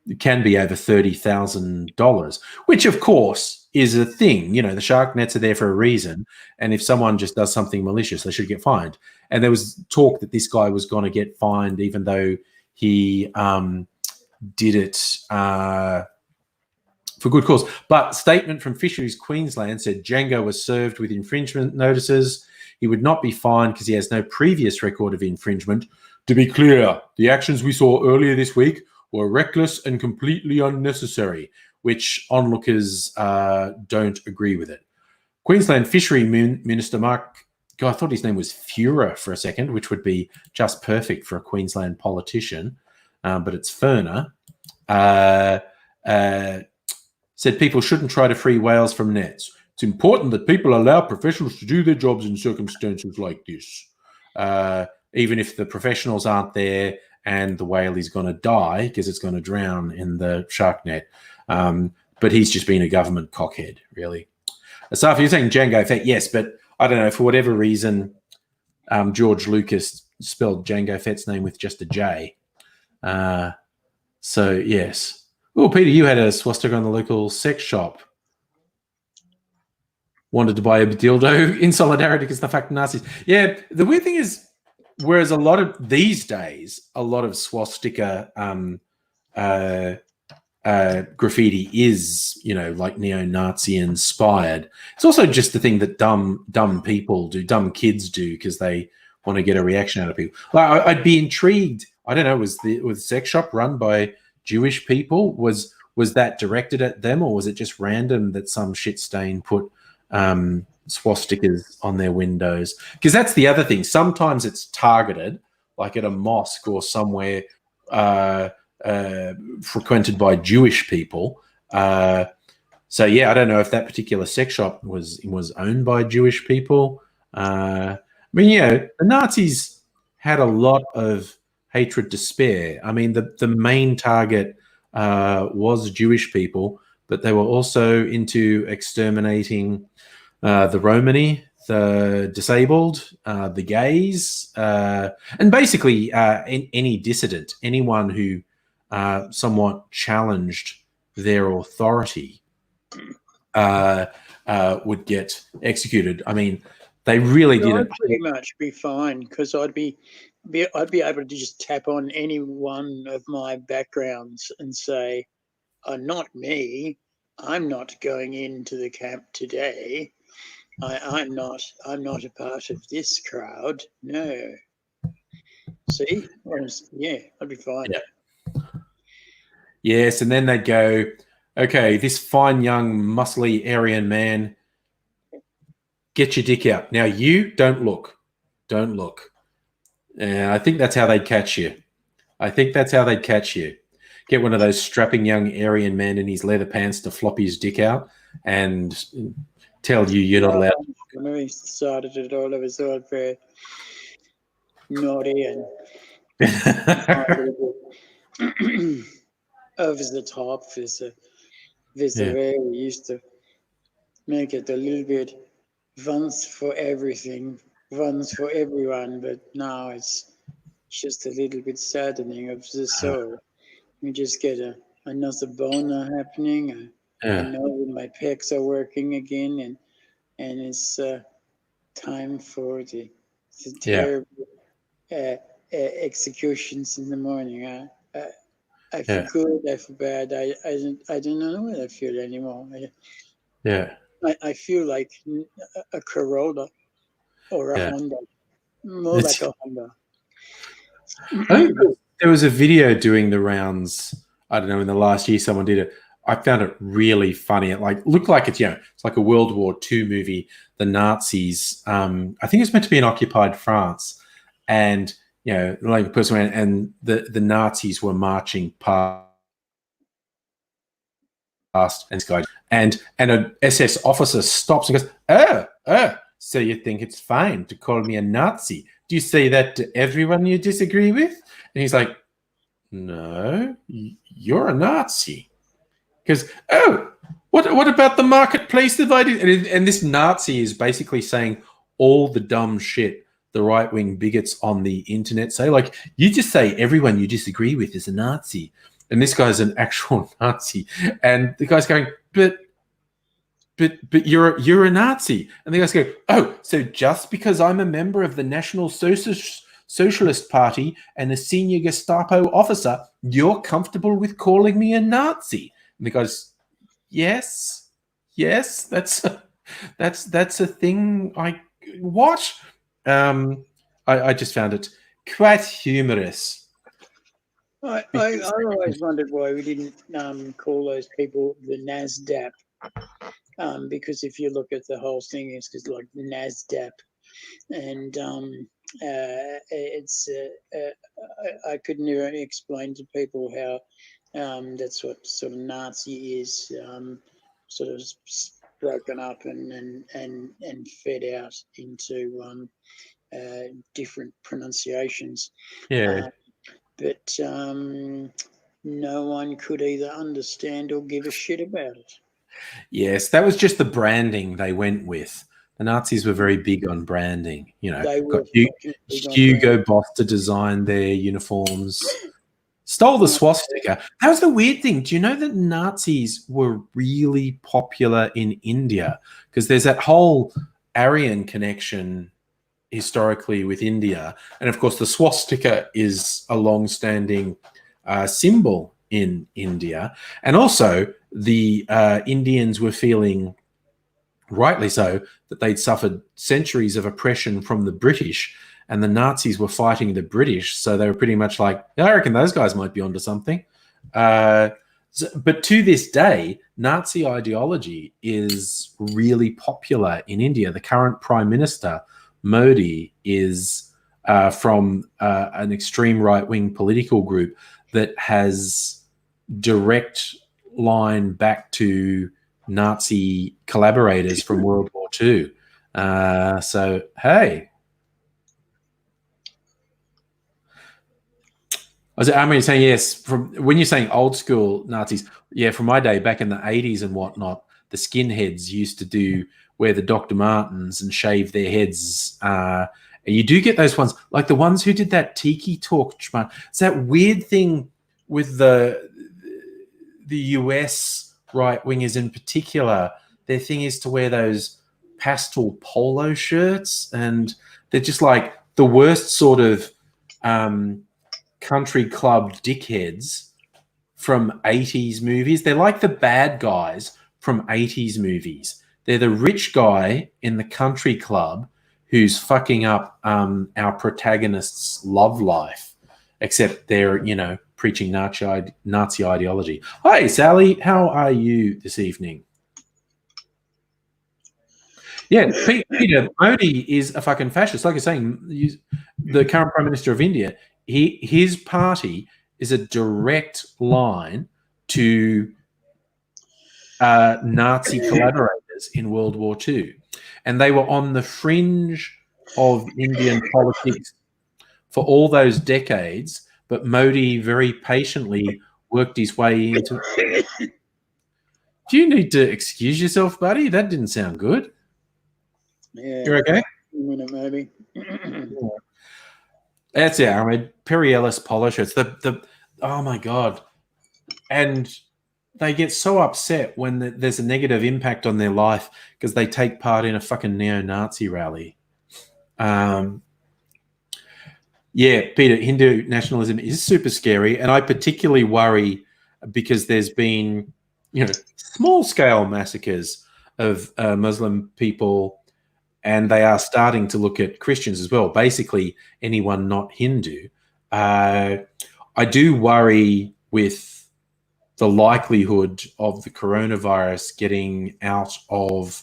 S1: it can be over $30,000, which of course is a thing. The shark nets are there for a reason. And if someone just does something malicious, they should get fined. And there was talk that this guy was going to get fined, even though he did it for good cause. But statement from Fisheries Queensland said Django was served with infringement notices. He would not be fined because he has no previous record of infringement. To be clear, the actions we saw earlier this week were reckless and completely unnecessary, which onlookers don't agree with it. Queensland Fishery Minister Mark, I thought his name was Fuhrer for a second, which would be just perfect for a Queensland politician, but it's Furner, said people shouldn't try to free whales from nets. It's important that people allow professionals to do their jobs in circumstances like this, even if the professionals aren't there and the whale is going to die because it's going to drown in the shark net. But he's just been a government cockhead, really. So if you're saying Django Fett, yes, but I don't know, for whatever reason, George Lucas spelled Django Fett's name with just a J. So, yes. Oh, Peter, you had a swastika on the local sex shop. Wanted to buy a dildo in solidarity because the fact Nazis. Yeah, the weird thing is, whereas a lot of these days, a lot of swastika graffiti is, like neo-Nazi inspired. It's also just the thing that dumb people do, dumb kids do, because they want to get a reaction out of people. Like, I'd be intrigued. I don't know. Was the sex shop run by Jewish people? Was that directed at them, or was it just random that some shit stain put swastikas on their windows? Because that's the other thing. Sometimes it's targeted, like at a mosque or somewhere frequented by Jewish people. So yeah, I don't know if that particular sex shop was owned by Jewish people. The Nazis had a lot of hatred to spare. I mean, the main target was Jewish people, but they were also into exterminating the Romani, the disabled, the gays, and basically any dissident, anyone who somewhat challenged their authority would get executed. I mean, they really did it.
S2: I'd pretty much be fine, because I'd be able to just tap on any one of my backgrounds and say, not me. I'm not going into the camp today. I'm not a part of this crowd. No. See? Yeah, I'd be fine.
S1: Yeah. Yes, and then they'd go, okay, this fine young muscly Aryan man, get your dick out. Now you don't look. Don't look. I think that's how they'd catch you. Get one of those strapping young Aryan men in his leather pants to flop his dick out and tell you you're not allowed.
S2: I remember he started it all. It was all very naughty and over the top. There's a way we used to make it a little bit once for everything, once for everyone, but now it's just a little bit saddening of the soul. You just get another boner happening. I know my pecs are working again, and it's time for the terrible executions in the morning. I feel good, I feel bad. I don't know what I feel anymore. I feel like a Corolla or a Honda, more like a Honda.
S1: I think there was a video doing the rounds, I don't know, in the last year someone did it. I found it really funny. It looked like it's like a World War II movie. The Nazis, I think it's meant to be in occupied France, and like a person went, and the Nazis were marching past, and this guy, and an SS officer stops and goes, "Oh, so you think it's fine to call me a Nazi? Do you say that to everyone you disagree with?" And he's like, no, you're a Nazi. Because, oh, what about the marketplace divided? And this Nazi is basically saying all the dumb shit the right-wing bigots on the internet say. Like, you just say everyone you disagree with is a Nazi. And this guy's an actual Nazi. And the guy's going, but you're a Nazi. And the guys go, oh, so just because I'm a member of the National Socialist Party and a senior Gestapo officer, you're comfortable with calling me a Nazi? And the guy's, yes, that's a thing. What? I just found it quite humorous.
S2: I always wondered why we didn't call those people the NASDAQ. Because if you look at the whole thing, it's just like NASDAQ, and it's I could never explain to people how that's what sort of Nazi is, sort of broken up and fed out into different pronunciations.
S1: Yeah.
S2: But no one could either understand or give a shit about it.
S1: Yes, that was just the branding they went with. The Nazis were very big on branding. You know,
S2: They were
S1: got Hugo Boss to design their uniforms. Stole the swastika. That was the weird thing. Do you know that Nazis were really popular in India? Because there's that whole Aryan connection historically with India. And of course, the swastika is a long-standing symbol in India. And also, the Indians were feeling, rightly so, that they'd suffered centuries of oppression from the British, and the Nazis were fighting the British. So they were pretty much like, I reckon those guys might be onto something. But to this day, Nazi ideology is really popular in India. The current Prime Minister, Modi, is from an extreme right-wing political group that has direct line back to Nazi collaborators from World War II. So, hey. I mean, saying yes, from when you're saying old school Nazis, yeah, from my day back in the 80s and whatnot, the skinheads used to wear the Dr. Martens and shave their heads. And you do get those ones, like the ones who did that tiki talk. It's that weird thing with the US right wingers in particular. Their thing is to wear those pastel polo shirts, and they're just like the worst sort of country club dickheads from 80s movies. They're like the bad guys from 80s movies. They're the rich guy in the country club who's fucking up our protagonist's love life, except they're, preaching Nazi ideology. Hi, Sally. How are you this evening? Yeah, Peter, Modi is a fucking fascist. Like you're saying, the current Prime Minister of India, his party is a direct line to Nazi collaborators in World War II. And they were on the fringe of Indian politics for all those decades, but Modi very patiently worked his way into it. Do you need to excuse yourself, buddy? That didn't sound good.
S2: Yeah.
S1: You're okay?
S2: A minute, maybe.
S1: That's it. I mean, Perry Ellis polo shirts. Oh my God. And they get so upset when there's a negative impact on their life because they take part in a fucking neo-Nazi rally. Yeah, Peter, Hindu nationalism is super scary, and I particularly worry because there's been, small-scale massacres of Muslim people, and they are starting to look at Christians as well. Basically, anyone not Hindu. I do worry with the likelihood of the coronavirus getting out of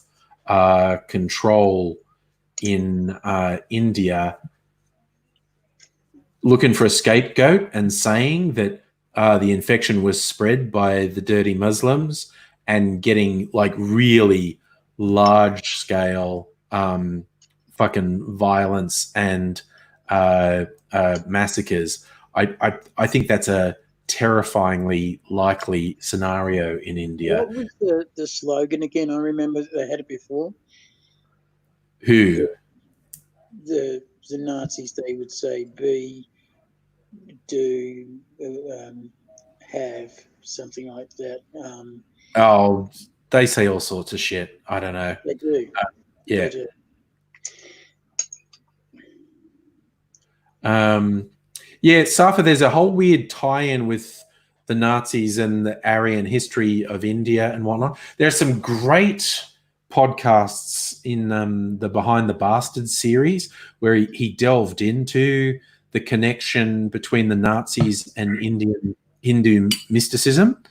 S1: control in India, looking for a scapegoat and saying that the infection was spread by the dirty Muslims, and getting like really large scale fucking violence and massacres. I think that's a terrifyingly likely scenario in India.
S2: What was the slogan again? I remember they had it before.
S1: Who?
S2: The Nazis, they would say be, do, have, something like that.
S1: Oh, they say all sorts of shit. I don't know.
S2: They do.
S1: Yeah.
S2: They do.
S1: Yeah, Safa, there's a whole weird tie-in with the Nazis and the Aryan history of India and whatnot. There's some great podcasts in the Behind the Bastards series where he delved into the connection between the Nazis and Indian Hindu mysticism.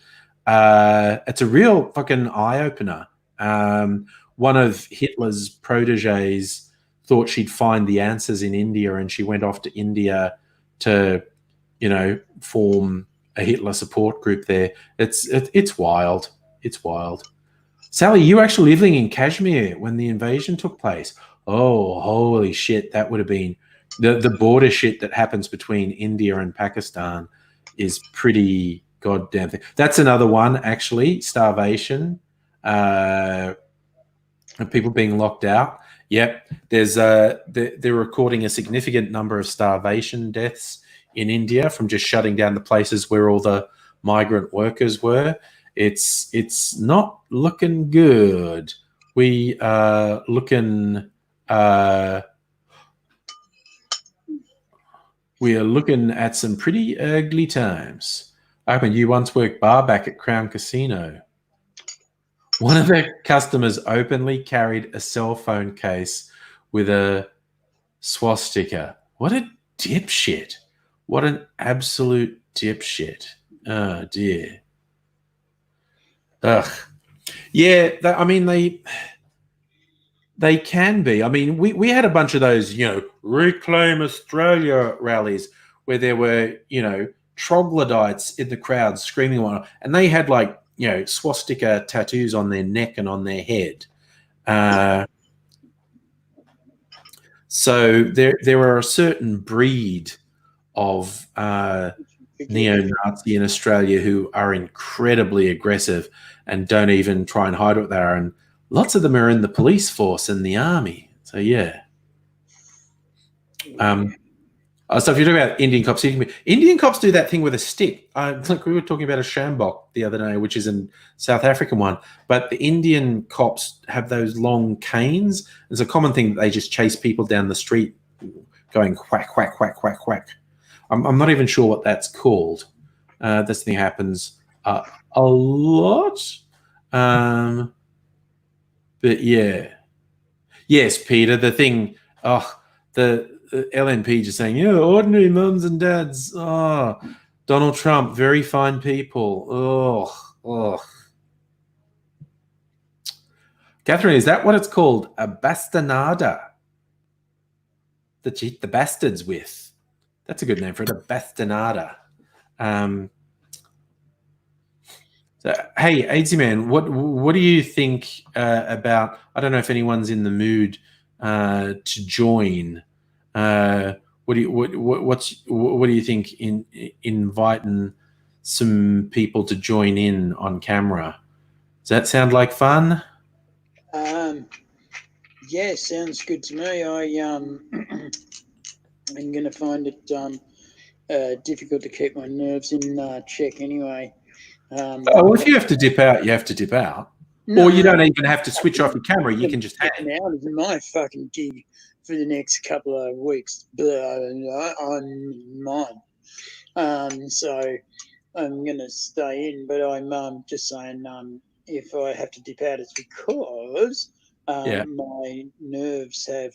S1: It's a real fucking eye-opener. One of Hitler's proteges thought she'd find the answers in India, and she went off to India to, form a Hitler support group there. It's wild. It's wild. Sally, you were actually living in Kashmir when the invasion took place. Oh, holy shit! That would have been the border shit that happens between India and Pakistan is pretty goddamn thing. That's another one actually. Starvation. And people being locked out. Yep, they're recording a significant number of starvation deaths in India from just shutting down the places where all the migrant workers were. It's not looking good. We are looking at some pretty ugly times. I mean, you once worked bar back at Crown Casino. One of their customers openly carried a cell phone case with a swastika. What a dipshit. What an absolute dipshit. Oh, dear. Ugh. Yeah, they can be. I mean, we had a bunch of those, Reclaim Australia rallies where there were, troglodytes in the crowd screaming and whatnot, and they had swastika tattoos on their neck and on their head. So there are a certain breed of neo-Nazi in Australia who are incredibly aggressive and don't even try and hide what they are. And lots of them are in the police force and the army. So yeah. So if you're talking about Indian cops, Indian cops do that thing with a stick. Like we were talking about a shambok the other day, which is a South African one. But the Indian cops have those long canes. It's a common thing that they just chase people down the street going whack, whack, whack, whack, whack. I'm not even sure what that's called. This thing happens a lot. But yeah. Yes, Peter, the thing, the LNP just saying, ordinary mums and dads. Oh, Donald Trump, very fine people. Oh. Catherine, is that what it's called? A bastarnada that you hit the bastards with. That's a good name for it, a bastarnada. So, hey, AIDS man, what do you think about? I don't know if anyone's in the mood to join. What do you think in inviting some people to join in on camera? Does that sound like fun?
S2: Yeah, sounds good to me. I'm going to find it difficult to keep my nerves in check anyway.
S1: If you have to dip out, you have to dip out. No, or you don't even have to switch off your camera. You can just hang
S2: out is my fucking gig for the next couple of weeks. I'm mine. So I'm going to stay in, but I'm just saying if I have to dip out, it's because my nerves have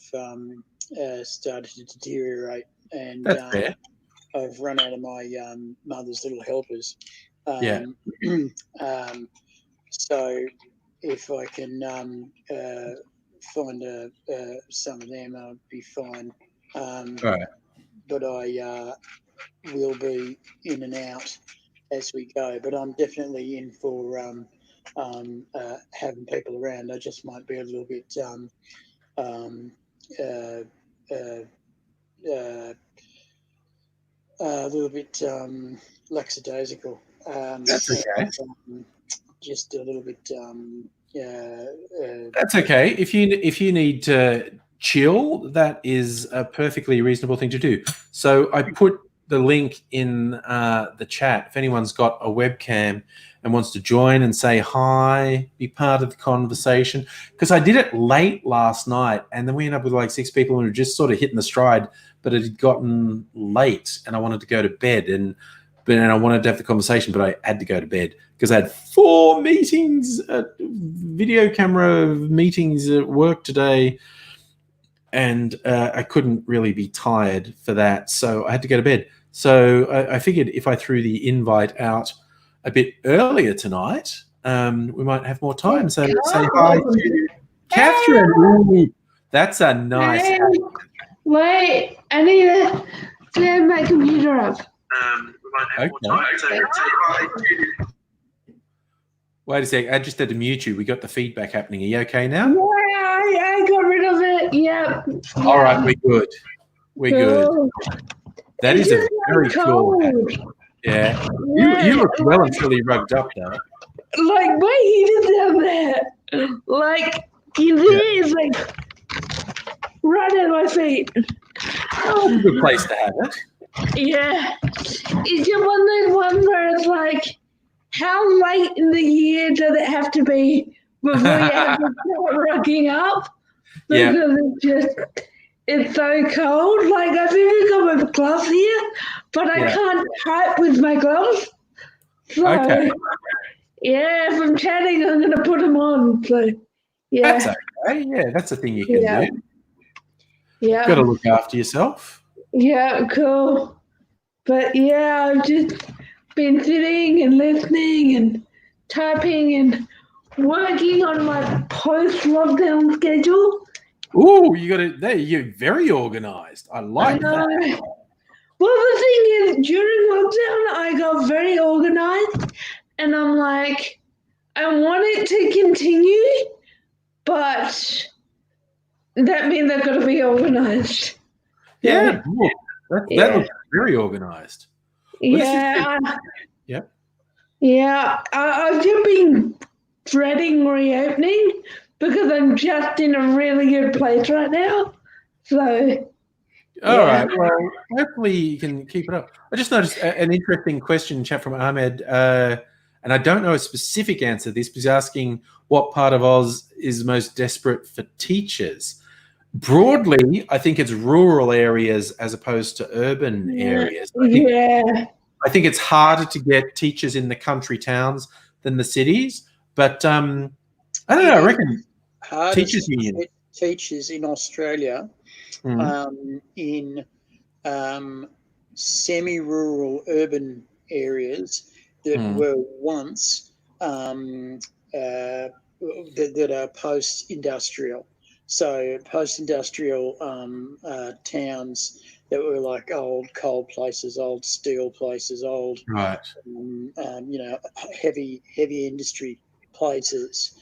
S2: started to deteriorate, and I've run out of my mother's little helpers. So if I can find some of them, I'll be fine.
S1: Right.
S2: But I will be in and out as we go. But I'm definitely in for having people around. I just might be a little bit a little bit lackadaisical.
S1: That's okay.
S2: And, just a little bit.
S1: That's okay. If you need to chill, that is a perfectly reasonable thing to do. So I put the link in the chat. If anyone's got a webcam and wants to join and say hi, be part of the conversation, because I did it late last night, and then we ended up with like 6 people and we were just sort of hitting the stride, but it had gotten late, and I wanted to go to bed, and I wanted to have the conversation, but I had to go to bed because I had 4 meetings, video camera meetings at work today, and I couldn't really be tired for that, so I had to go to bed. So I figured if I threw the invite out a bit earlier tonight, we might have more time. So say hi to Catherine. Ooh, that's a nice.
S3: Hey, wait, I need to turn my computer up.
S1: Okay. Wait a sec. I just had to mute you. We got the feedback happening. Are you okay now?
S3: Yeah, I got rid of it. Yep.
S1: All right, we're good. We're good. That
S3: It's
S1: is a
S3: just
S1: very cool hat.
S3: cold.
S1: Yeah.
S3: Yeah.
S1: You look well and fully rugged up, though.
S3: Like my heat is down there. Like it's like right at my feet.
S1: Oh, it's a good place to have it.
S3: Yeah. It's just one of those ones where it's like, how late in the year does it have to be before you have to start rugging up?
S1: Yeah.
S3: Because it's so cold. Like I've even got my gloves here, but I can't type with my gloves. So
S1: Okay.
S3: yeah, if I'm chatting, I'm gonna put them on. So yeah.
S1: That's okay. Yeah, that's a thing you can do.
S3: Yeah.
S1: Got to look after yourself.
S3: Yeah, cool. But yeah, I've just been sitting and listening and typing and working on my post-lockdown schedule.
S1: Ooh, you got it. There, you're very organized. I like that.
S3: Well, the thing is, during lockdown, I got very organized, and I'm like, I want it to continue, but that means I've got to be organized.
S1: Yeah, that looks very organized.
S3: Yeah.
S1: Yeah.
S3: Yeah, I've just been dreading reopening because I'm just in a really good place right now. So,
S1: All right. Well, hopefully you can keep it up. I just noticed an interesting question in chat from Ahmed, and I don't know a specific answer to this, but he's asking what part of Oz is most desperate for teachers. Broadly, I think it's rural areas as opposed to urban areas. I think it's harder to get teachers in the country towns than the cities, but I don't know. I reckon teachers union.
S2: Teachers in Australia in semi-rural urban areas that were once that are post-industrial. So post-industrial towns that were like old coal places, old steel places, old heavy industry places.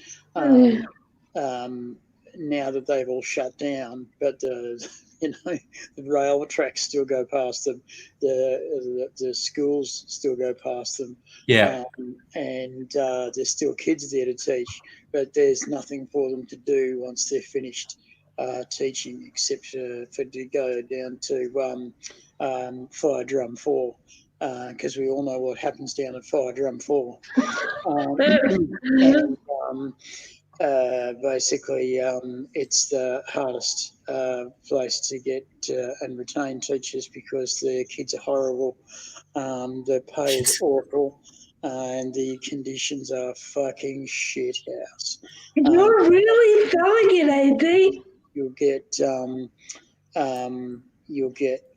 S2: Now that they've all shut down, but the rail tracks still go past them, the schools still go past them, and there's still kids there to teach, but there's nothing for them to do once they're finished teaching, except for to go down to Fire Drum 4, because we all know what happens down at Fire Drum 4. Basically, it's the hardest place to get and retain teachers because the kids are horrible, the pay is awful, and the conditions are fucking shit house.
S3: You're really selling it, AD.
S2: You'll get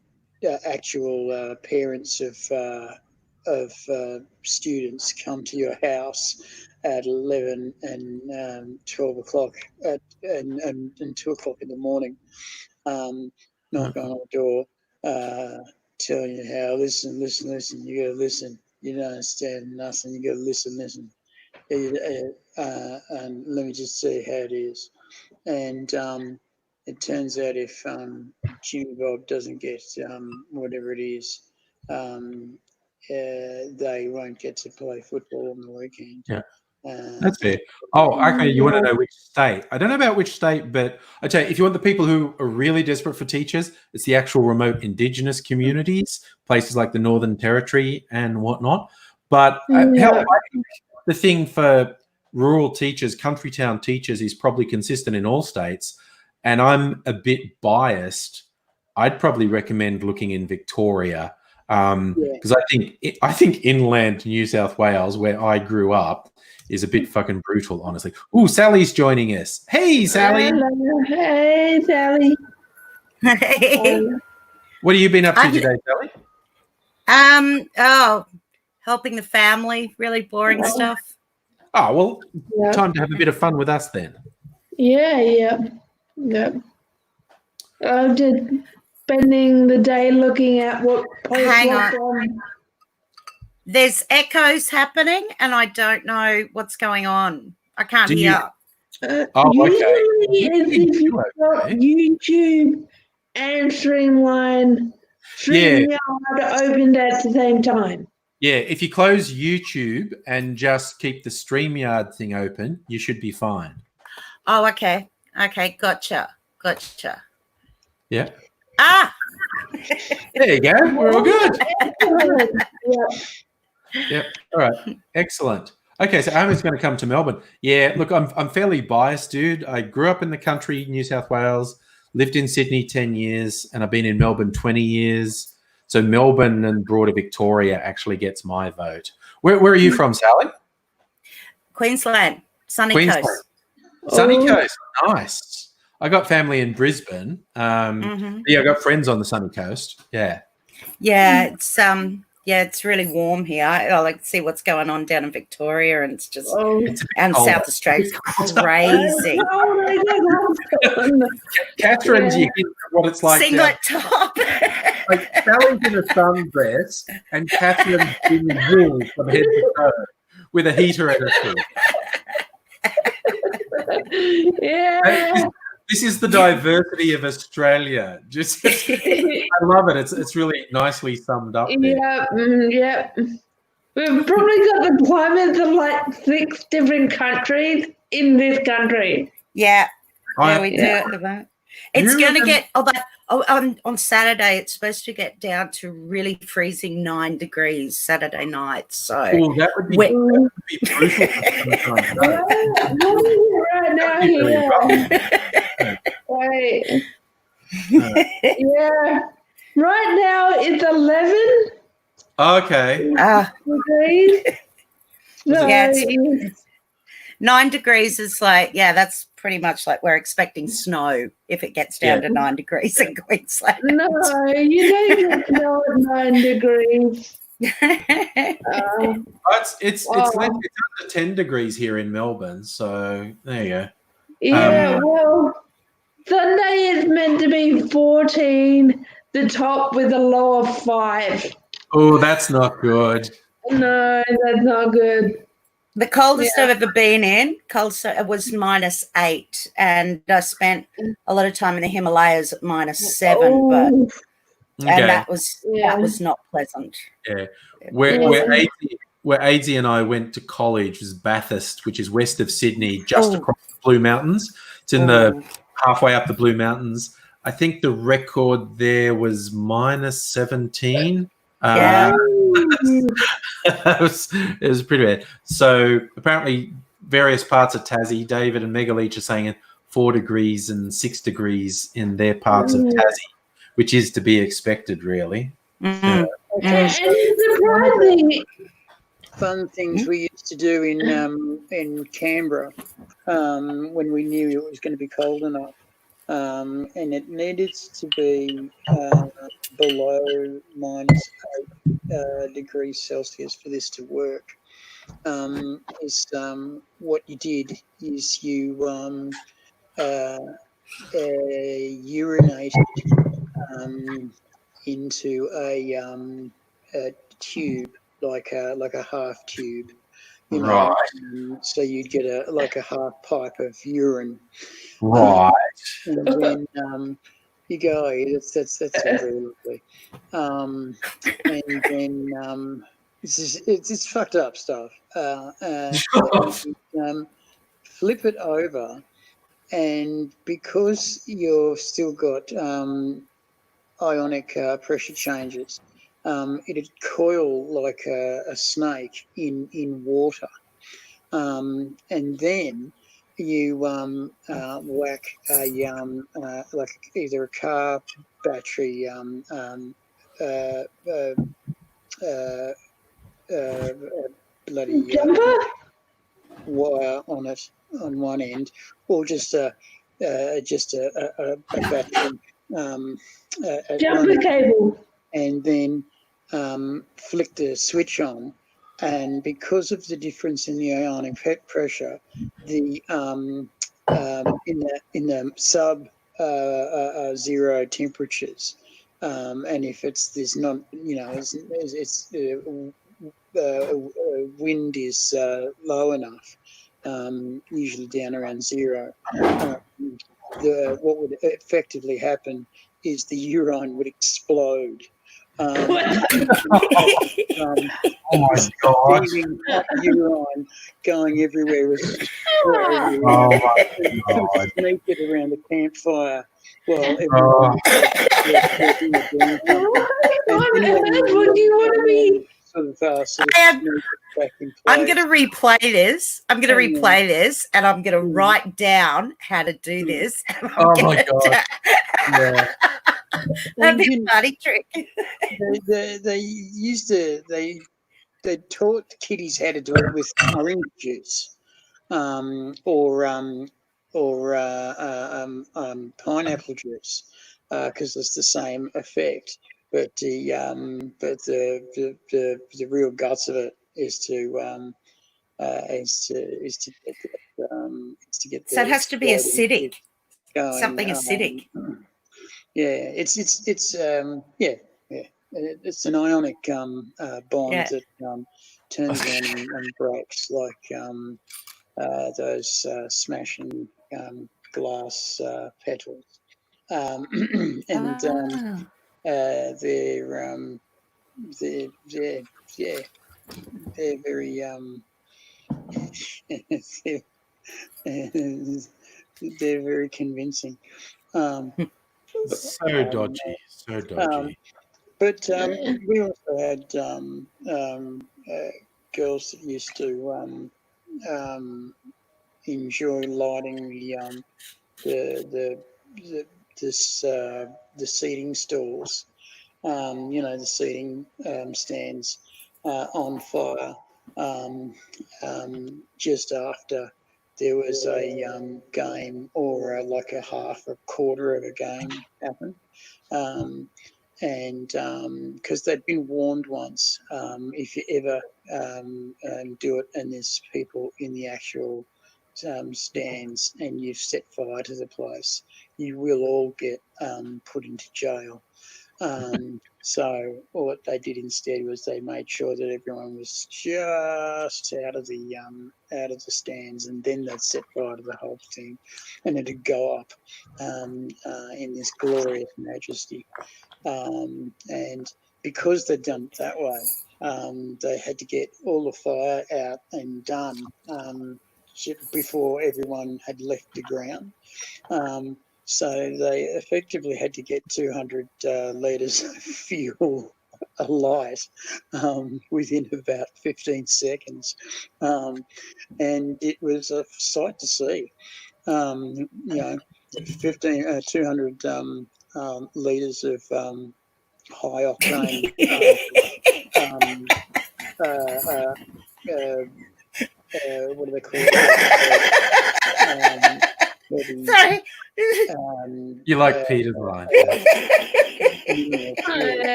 S2: actual parents of students come to your house at 11 and 12 o'clock and 2 o'clock in the morning, knock on the door, telling you how, listen, you got to listen. You don't understand nothing. You got to listen. And let me just say how it is. And it turns out if Jimmy Bob doesn't get whatever it is, they won't get to play football on the weekend.
S1: Yeah. That's fair. Oh, okay. You want to know which state? I don't know about which state, but I tell you, if you want the people who are really desperate for teachers, it's the actual remote Indigenous communities, places like the Northern Territory and whatnot. But hell, I think the thing for rural teachers, country town teachers, is probably consistent in all states. And I'm a bit biased. I'd probably recommend looking in Victoria because I think inland New South Wales, where I grew up, is a bit fucking brutal, honestly. Ooh, Sally's joining us. Hey, Sally.
S3: Hello. Hey, Sally.
S4: Hey.
S1: What have you been up to today, Sally?
S4: Helping the family, really boring stuff.
S1: Oh, well, time to have a bit of fun with us then.
S3: Yeah. I'm just spending the day looking at what post
S4: Hang
S3: what's
S4: on. There's echoes happening, and I don't know what's going on. I can't hear.
S3: Usually if you've got YouTube and StreamYard opened at the same time.
S1: Yeah, if you close YouTube and just keep the StreamYard thing open, you should be fine.
S4: Oh, okay. Okay, gotcha.
S1: Yeah.
S4: There
S1: you go. We're all good.
S3: Yeah.
S1: Yep. All right. Excellent. Okay, so Amy's going to come to Melbourne. Yeah, look, I'm fairly biased, dude. I grew up in the country, New South Wales, lived in Sydney 10 years, and I've been in Melbourne 20 years. So Melbourne and broader Victoria actually gets my vote. Where are you from, Sally?
S4: Queensland, sunny coast.
S1: Sunny coast, nice. I got family in Brisbane. Yeah, I got friends on the sunny coast. Yeah.
S4: Yeah, it's really warm here. I like to see what's going on down in Victoria, and it's just and South Australia. It's crazy.
S1: Catherine's you hint at what it's like.
S4: Singlet top.
S1: Like Sally's in a sundress and Catherine's in wool from head to toe with a heater at her feet.
S3: Yeah.
S1: This is the diversity of Australia. I love it. It's really nicely summed up there.
S3: Yeah. We've probably got the climates of like 6 different countries in this country.
S4: Yeah, we do at the moment. It's going to get on Saturday. It's supposed to get down to really freezing 9 degrees Saturday night. So
S1: that would be brutal.
S3: Right now, Wait. Yeah. Right now it's 11.
S1: Okay.
S3: Degrees.
S4: Yeah, 9 degrees is like, that's pretty much like we're expecting snow if it gets down to 9 degrees in Queensland.
S3: No, you don't get snow at 9 degrees.
S1: It's under 10 degrees here in Melbourne, so there you go.
S3: Yeah, well, Sunday is meant to be 14, the top with a low of 5.
S1: Oh, that's not good.
S3: No, that's not good.
S4: The coldest I've ever been in, it was -8, and I spent a lot of time in the Himalayas at -7, and that was not pleasant.
S1: Yeah, where AZ and I went to college was Bathurst, which is west of Sydney, just across the Blue Mountains. It's in the halfway up the Blue Mountains. I think the record there was -17. It was pretty bad. So apparently various parts of Tassie, David and Megaleech are saying 4 degrees and 6 degrees in their parts of Tassie, which is to be expected, really.
S3: And surprising.
S2: Fun things we used to do in Canberra when we knew it was going to be cold enough, and it needed to be below -8 degrees Celsius for this to work. What you did is you urinated into a tube, like a half tube,
S1: right?
S2: So you'd get a half pipe of urine,
S1: right?
S2: And then You go, that's very lovely. And then it's fucked up stuff. Flip it over, and because you've still got ionic pressure changes, it'd coil like a snake in water, and then you whack like either a car battery bloody
S3: Jumper?
S2: wire on it on one end, or just a battery at
S3: Jumper
S2: one,
S3: cable.
S2: and then flick the switch on. And because of the difference in the ionic pressure, the in the sub zero temperatures, and if there's not, wind is low enough, usually down around zero, what would effectively happen is the urine would explode.
S1: Oh my God.
S2: Urine going everywhere was
S1: Oh my God.
S2: sneak it around the campfire while everyone
S3: What do you want to be?
S4: I'm going to replay this. I'm going to replay this, and I'm going to write down how to do this.
S1: Oh my God. Yeah.
S4: That'd be a funny trick.
S2: They taught kiddies how to do it with orange juice, or pineapple juice, because it's the same effect. But the real guts of it is to get.
S4: So it has to be acidic.
S2: Going,
S4: something acidic.
S2: Yeah, it's an ionic bond that turns on and breaks like those smashing glass petals, and they're very they're very convincing.
S1: So dodgy.
S2: But we also had girls that used to enjoy lighting the seating stalls, the seating stands on fire just after there was a game, or like a quarter of a game happened. And because they'd been warned once, if you ever do it and there's people in the actual stands and you've set fire to the place, you will all get put into jail. So what they did instead was they made sure that everyone was just out of the stands, and then they'd set fire to the whole thing, and it'd go up in this glorious majesty. And because they'd done it that way, they had to get all the fire out and done before everyone had left the ground. So they effectively had to get 200 litres of fuel alight within about 15 seconds. And it was a sight to see. 200 litres of high octane what do they call it?
S4: Sorry.
S1: You like Peter's line.
S3: That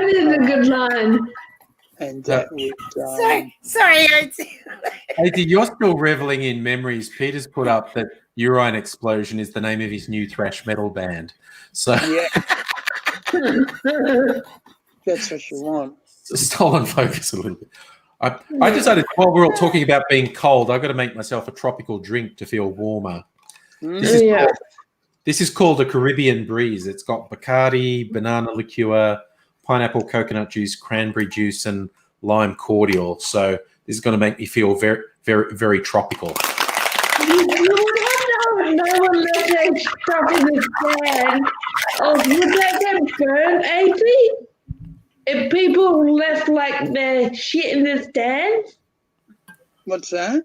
S3: is a good line.
S2: And that would,
S4: sorry.
S1: Hey, you're still reveling in memories. Peter's put up that Urine Explosion is the name of his new thrash metal band. So
S2: yeah. That's what you want.
S1: Stolen focus a little bit. I decided while we're all talking about being cold, I've got to make myself a tropical drink to feel warmer. This is This is called a Caribbean breeze. It's got Bacardi, banana liqueur, pineapple coconut juice, cranberry juice, and lime cordial. So this is going to make me feel very, very, very tropical.
S3: You would have no one left their stuff in the stand. Or would that get burned, AP? If people left like their shit in the stand?
S2: What's that?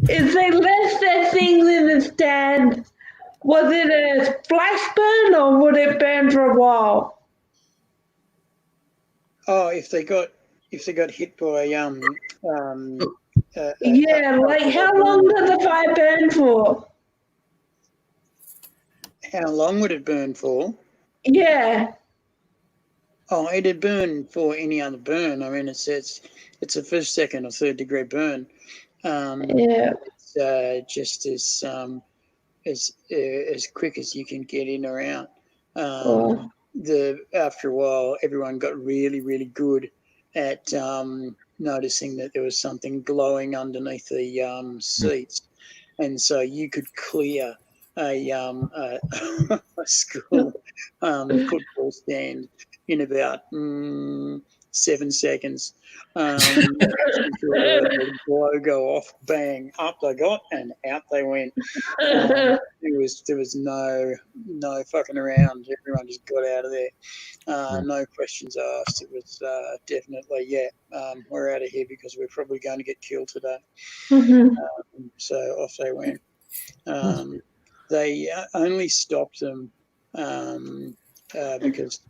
S3: If they left their things in the stand, was it a flash burn or would it burn for a while?
S2: Oh, if they got hit by
S3: Yeah, like how long does the fire burn for?
S2: how long would it burn for?
S3: Yeah.
S2: Oh, it'd burn for any other burn. I mean, it's a first, second, or third degree burn.
S3: Yeah.
S2: It's just as quick as you can get in or out. After a while, everyone got really, really good at noticing that there was something glowing underneath the seats, and so you could clear a school football stand in about 7 seconds. The glow go off, bang, up they got and out they went. There was no fucking around. Everyone just got out of there. No questions asked. It was definitely we're out of here because we're probably going to get killed today. So off they went. They only stopped them because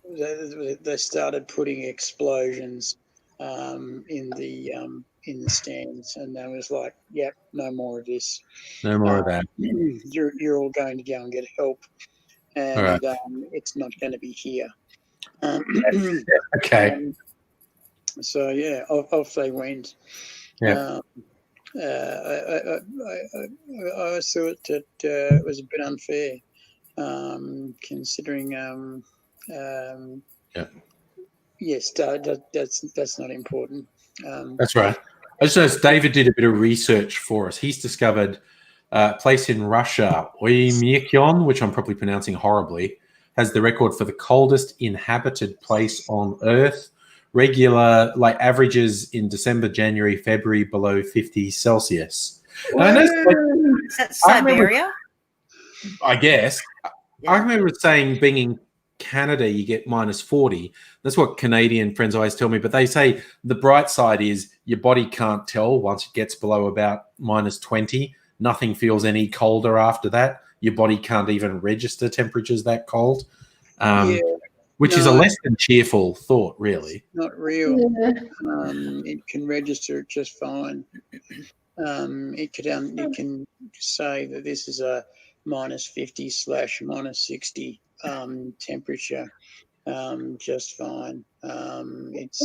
S2: they started putting explosions in the stands, and they was like, "Yep, no more of this.
S1: No more of that.
S2: You're all going to go and get help, and it's not going to be here."
S1: Okay.
S2: So yeah, off they went.
S1: Yeah.
S2: I thought that it was a bit unfair, considering. Yes, that's not important.
S1: That's right. I just noticed David did a bit of research for us. He's discovered a place in Russia, Oymyakon, which I'm probably pronouncing horribly, has the record for the coldest inhabited place on Earth. Regular, like averages in December, January, February below 50 Celsius. And I noticed,
S4: Is that Siberia?
S1: I guess.
S4: Yeah.
S1: I remember saying being in Canada, you get minus 40. That's what Canadian friends always tell me. But they say the bright side is your body can't tell once it gets below about minus 20. Nothing feels any colder after that. Your body can't even register temperatures that cold. Which is a less than cheerful thought, really.
S2: Not real. Yeah. It can register just fine. It can say that this is a minus 50 / minus 60 temperature, just fine. It's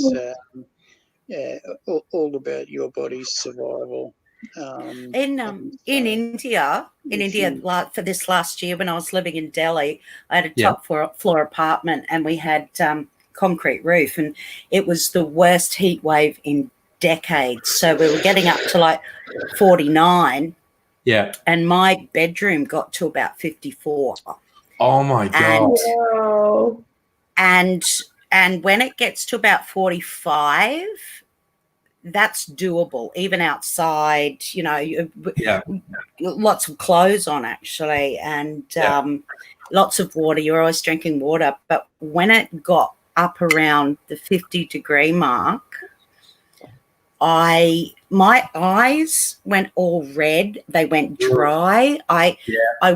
S2: all about your body's survival.
S4: In India, like for this last year when I was living in Delhi, I had a top floor apartment and we had concrete roof, and it was the worst heat wave in decades. So we were getting up to like 49. Yeah. And my bedroom got to about 54.
S1: Oh my God.
S4: And when it gets to about 45, that's doable, even outside, lots of clothes on actually, and lots of water. You're always drinking water. But when it got up around the 50-degree mark, my eyes went all red. They went dry. I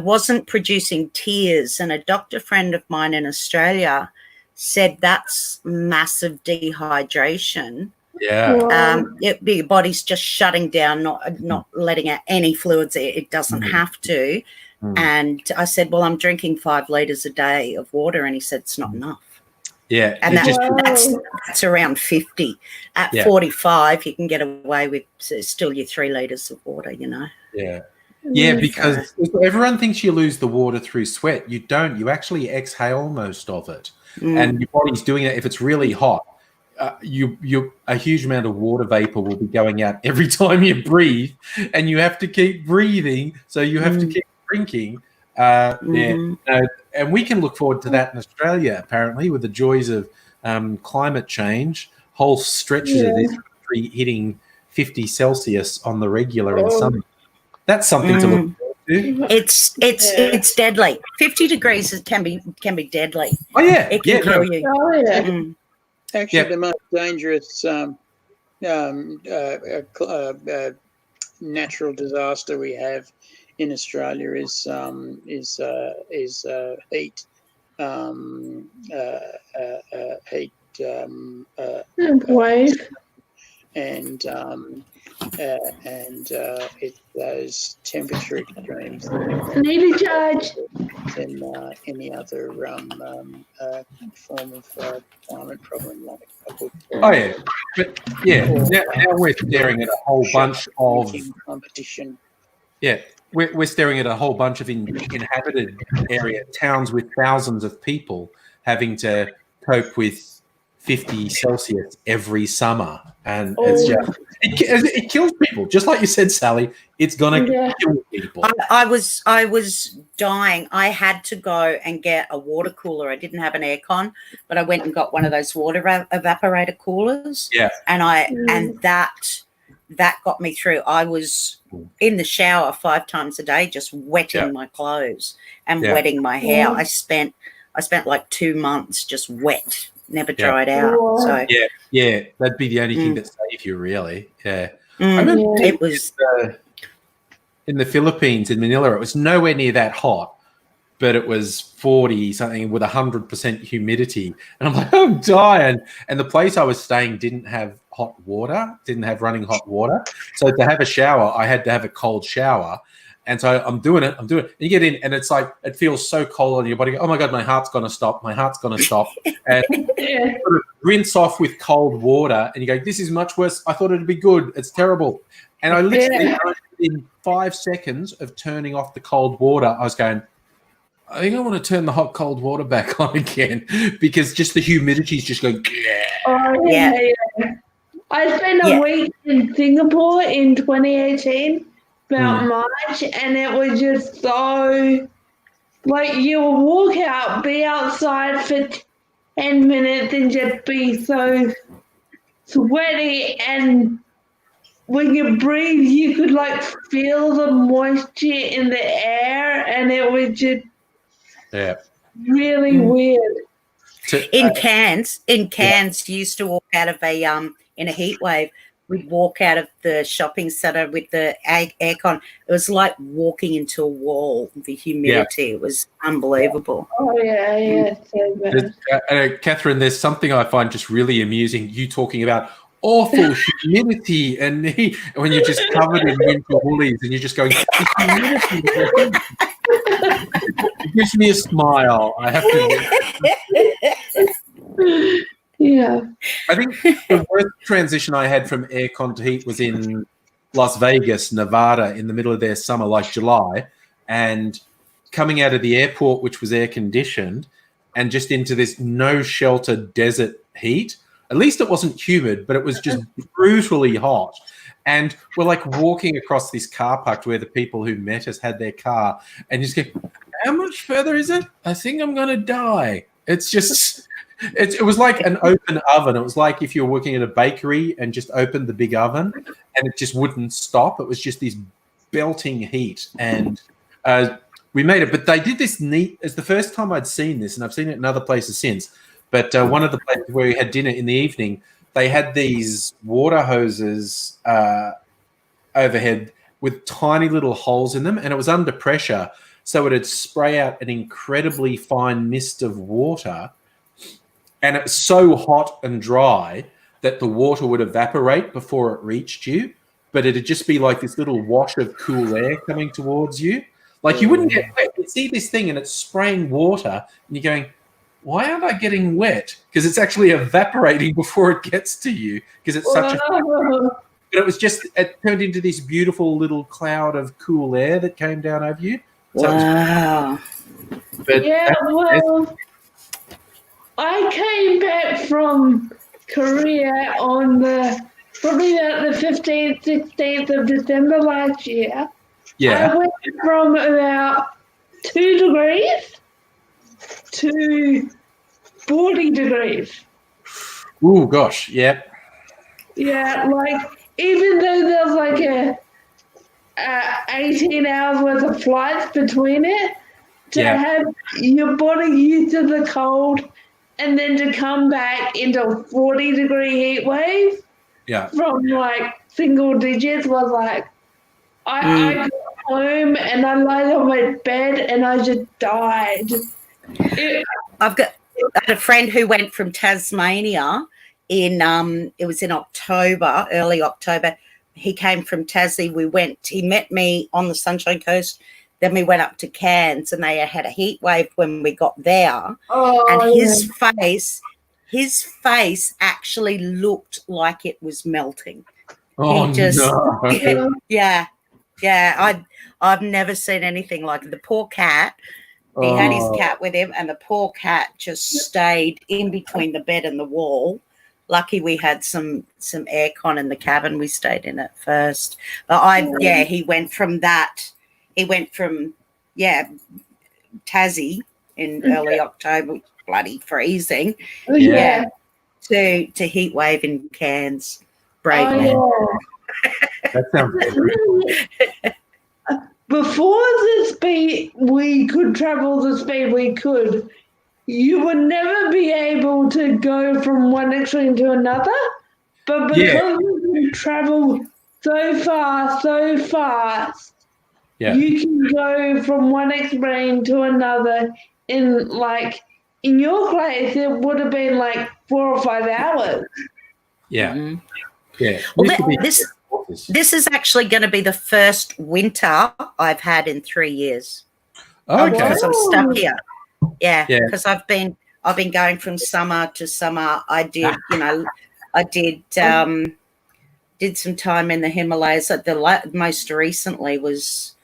S4: wasn't producing tears. And a doctor friend of mine in Australia said that's massive dehydration.
S1: Yeah.
S4: Your body's just shutting down, not letting out any fluids. It doesn't have to. And I said, well, I'm drinking 5 liters a day of water. And he said, it's not enough.
S1: Yeah.
S4: And that's around 50. At 45, you can get away with still your 3 liters of water,
S1: Yeah. Yeah, because everyone thinks you lose the water through sweat. You don't. You actually exhale most of it. And your body's doing it if it's really hot. A huge amount of water vapor will be going out every time you breathe, and you have to keep breathing, so you have to keep drinking. And we can look forward to that in Australia, apparently, with the joys of climate change. Whole stretches of this country hitting 50 Celsius on the regular in summer. That's something to look forward to.
S4: It's deadly. 50 degrees can be deadly.
S1: Oh yeah,
S4: it can kill you.
S3: Oh, yeah.
S2: Actually, the most dangerous natural disaster we have in Australia is heat.
S3: Wave.
S2: And it's those temperature extremes
S3: Need a charge.
S2: than any other form of climate problem like
S1: Oh yeah, but now we're staring at a whole bunch of
S2: competition.
S1: Yeah, we're staring at a whole bunch of inhabited towns with thousands of people having to cope with 50 Celsius every summer, and it's just it kills people. Just like you said, Sally, it's gonna kill people.
S4: I was dying. I had to go and get a water cooler. I didn't have an aircon, but I went and got one of those water evaporator coolers.
S1: Yeah,
S4: and that got me through. I was in the shower 5 times a day, just wetting my clothes and wetting my hair. I spent like 2 months just wet. Never dried out. So
S1: that'd be the only thing that saved you, really. Yeah,
S4: I remember it was
S1: in the Philippines, in Manila. It was nowhere near that hot, but it was 40 something with 100% humidity, and I'm like, I'm dying. And the place I was staying didn't have hot water, didn't have running hot water. So to have a shower, I had to have a cold shower. And so I'm doing it. And you get in, and it's like it feels so cold on your body. Oh my God, my heart's gonna stop. And sort of rinse off with cold water, and you go, this is much worse. I thought it'd be good. It's terrible. And I literally, in 5 seconds of turning off the cold water, I was going, I think I want to turn the hot cold water back on again, because just the humidity is just going.
S3: I spent a week in Singapore in 2018. About March, and it was just so like you would walk out, be outside for 10 minutes and just be so sweaty, and when you breathe you could like feel the moisture in the air, and it was just really weird.
S4: In Cairns, you used to walk out of in a heat wave. We'd walk out of the shopping centre with the aircon. It was like walking into a wall. The humidity, it was unbelievable.
S3: Oh, yeah. So
S1: Catherine, there's something I find just really amusing. You talking about awful humidity and when you're just covered in winter woolies and you're just going, it gives me a smile. I have to.
S3: Yeah.
S1: I think the worst transition I had from aircon to heat was in Las Vegas, Nevada, in the middle of their summer, like July, and coming out of the airport, which was air conditioned, and just into this no shelter desert heat. At least it wasn't humid, but it was just brutally hot. And we're like walking across this car park where the people who met us had their car, and you just go, how much further is it? I think I'm going to die. It's just... It was like an open oven. It was like if you were working at a bakery and just opened the big oven and it just wouldn't stop. It was just this belting heat. And we made it. But they did this neat. It's the first time I'd seen this, and I've seen it in other places since. But one of the places where we had dinner in the evening, they had these water hoses overhead with tiny little holes in them, and it was under pressure. So it'd spray out an incredibly fine mist of water. And it was so hot and dry that the water would evaporate before it reached you, but it'd just be like this little wash of cool air coming towards you. Like you wouldn't get wet. You'd see this thing and it's spraying water, and you're going, why aren't I getting wet? Because it's actually evaporating before it gets to you, because it's such a... But it was just, it turned into this beautiful little cloud of cool air that came down over you. So
S4: wow.
S3: I came back from Korea on probably the 15th, 16th of December last year.
S1: Yeah.
S3: I went from about 2 degrees to 40 degrees.
S1: Ooh, gosh, yep.
S3: Yeah, like even though there's like a 18 hours worth of flights between it, to have your body used to the cold and then to come back into a 40-degree heat wave from like single digits was like, I got home and I laid on my bed and I just died.
S4: I had a friend who went from Tasmania in it was in October, early October. He came from Tassie. He met me on the Sunshine Coast. Then we went up to Cairns and they had a heat wave when we got there. And his face actually looked like it was melting.
S1: Oh,
S4: he just,
S1: no.
S4: Yeah. I've never seen anything like it. The poor cat, he had his cat with him and the poor cat just stayed in between the bed and the wall. Lucky we had some aircon in the cabin. We stayed in it first. But he went from that. He went from, Tassie in early October, bloody freezing, to heat wave in Cairns. Brave man.
S1: That sounds good.
S3: Before the speed we could travel the speed we could, you would never be able to go from one extreme to another. But because you travel so fast, you can go from one extreme to another in your case, it would have been like 4 or 5 hours.
S1: Yeah.
S4: Mm-hmm.
S1: Yeah.
S4: Well, this is actually going to be the first winter I've had in 3 years.
S1: Okay.
S4: Because I'm stuck here. Yeah. Because I've been going from summer to summer. I did some time in the Himalayas. The most recently was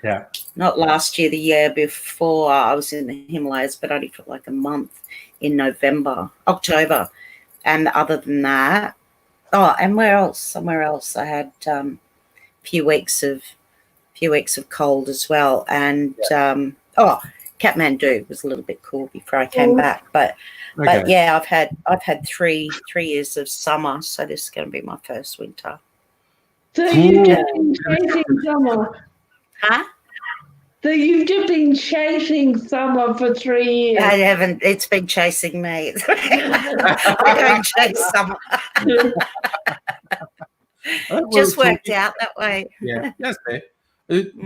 S4: not last year, the year before. I was in the Himalayas, but only for like a month in October. And other than that, and where else? Somewhere else. I had a few weeks of cold as well. And Kathmandu was a little bit cool before I came back. But yeah, I've had 3 years of summer, so this is going to be my first winter.
S3: So you've just been chasing summer.
S4: Huh?
S3: So you've just been chasing summer for 3 years.
S4: I haven't. It's been chasing me. I don't chase summer. Just worked out that way.
S1: Yeah, that's fair.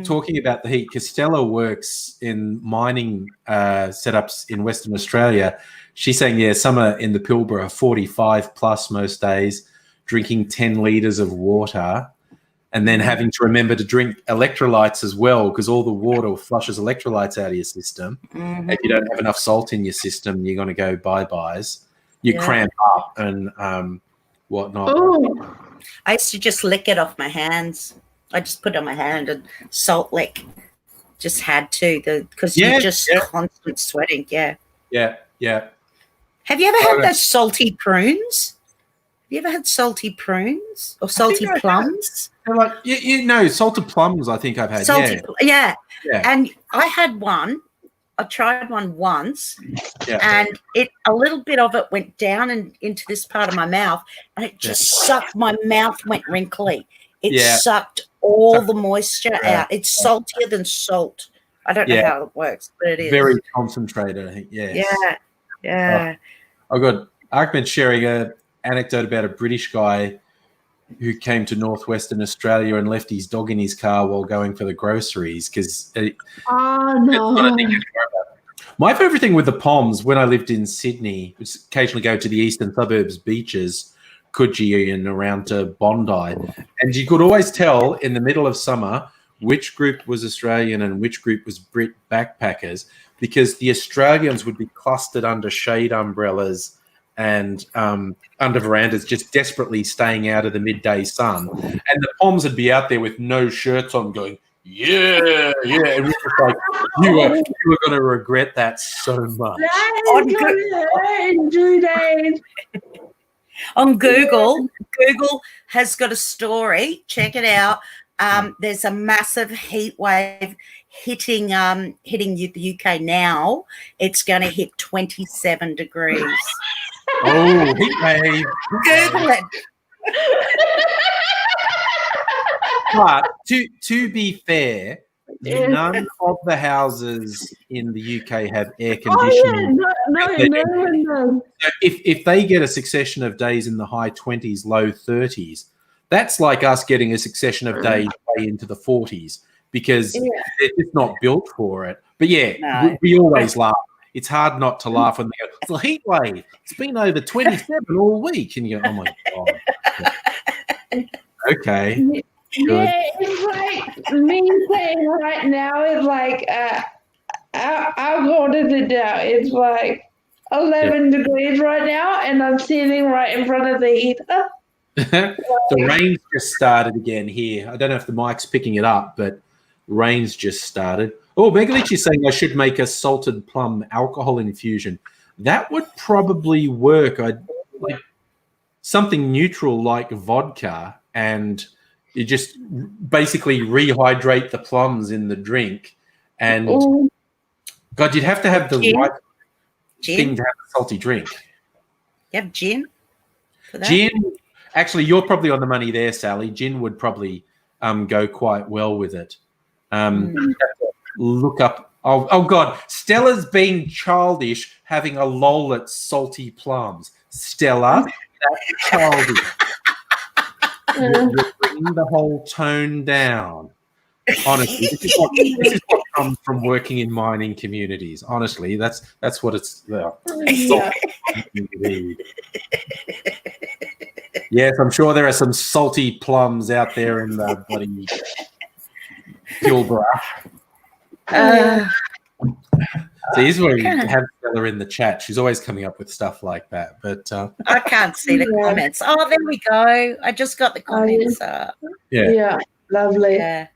S1: Talking about the heat, Costello works in mining setups in Western Australia. She's saying, summer in the Pilbara, 45 plus most days, drinking 10 litres of water, and then having to remember to drink electrolytes as well, because all the water flushes electrolytes out of your system. Mm-hmm. If you don't have enough salt in your system, you're going to go bye-byes. You cramp up and whatnot.
S3: Oh.
S4: I used to just lick it off my hands. I just put it on my hand and salt lick. Just had to, because you're just constant sweating. Yeah. Have you ever had those salty prunes? Have you ever had salty prunes or salty plums?
S1: Like salted plums. I think I've had.
S4: Yeah. And I had one. I tried one once, and a little bit of it went down and into this part of my mouth, and it just sucked. My mouth went wrinkly. It sucked all the moisture out. It's saltier than salt. I don't know how it works, but it is
S1: very concentrated. I think.
S4: Yeah.
S1: I got Ahmed sharing an anecdote about a British guy who came to northwestern Australia and left his dog in his car while going for the groceries because. My favourite thing with the Poms when I lived in Sydney, which occasionally go to the eastern suburbs beaches, Coogee and around to Bondi, and you could always tell in the middle of summer which group was Australian and which group was Brit backpackers, because the Australians would be clustered under shade umbrellas and under verandas, just desperately staying out of the midday sun, and the Poms would be out there with no shirts on going, yeah. It was just like, you were going to regret that so much.
S3: In 2 days.
S4: On Google has got a story. Check it out. There's a massive heat wave hitting the UK now. It's going to hit 27 degrees.
S1: Oh, heat wave.
S4: Google it.
S1: But to be fair, none of the houses in the UK have air conditioning.
S3: No.
S1: So if they get a succession of days in the high 20s, low 30s, that's like us getting a succession of days way into the 40s because they're just not built for it. But we always laugh. It's hard not to laugh when they go, it's a heat wave. It's been over 27 all week. And you go, oh, my God. Okay.
S3: Yeah, it's like me saying right now is like, I'll go to the down. It's like 11 degrees right now, and I'm sitting right in front of the heater.
S1: The rain's just started again here. I don't know if the mic's picking it up, but rain's just started. Oh, Megalich is saying I should make a salted plum alcohol infusion. That would probably work. I'd like something neutral like vodka, and you just basically rehydrate the plums in the drink. And God, you'd have to have the right thing to have a salty drink.
S4: You have gin for that?
S1: Gin. Actually, you're probably on the money there, Sally. Gin would probably go quite well with it. Look up. Oh, God. Stella's being childish having a lol at salty plums. Stella, that's childish. You're bringing the whole tone down. Honestly, this is what comes from working in mining communities. Honestly, that's what it's. Yes, I'm sure there are some salty plums out there in the bloody Kilborough. So here's where you have Stella in the chat. She's always coming up with stuff like that. But
S4: I can't see the comments. Oh, there we go. I just got the comments up.
S3: Yeah, lovely.
S4: Yeah.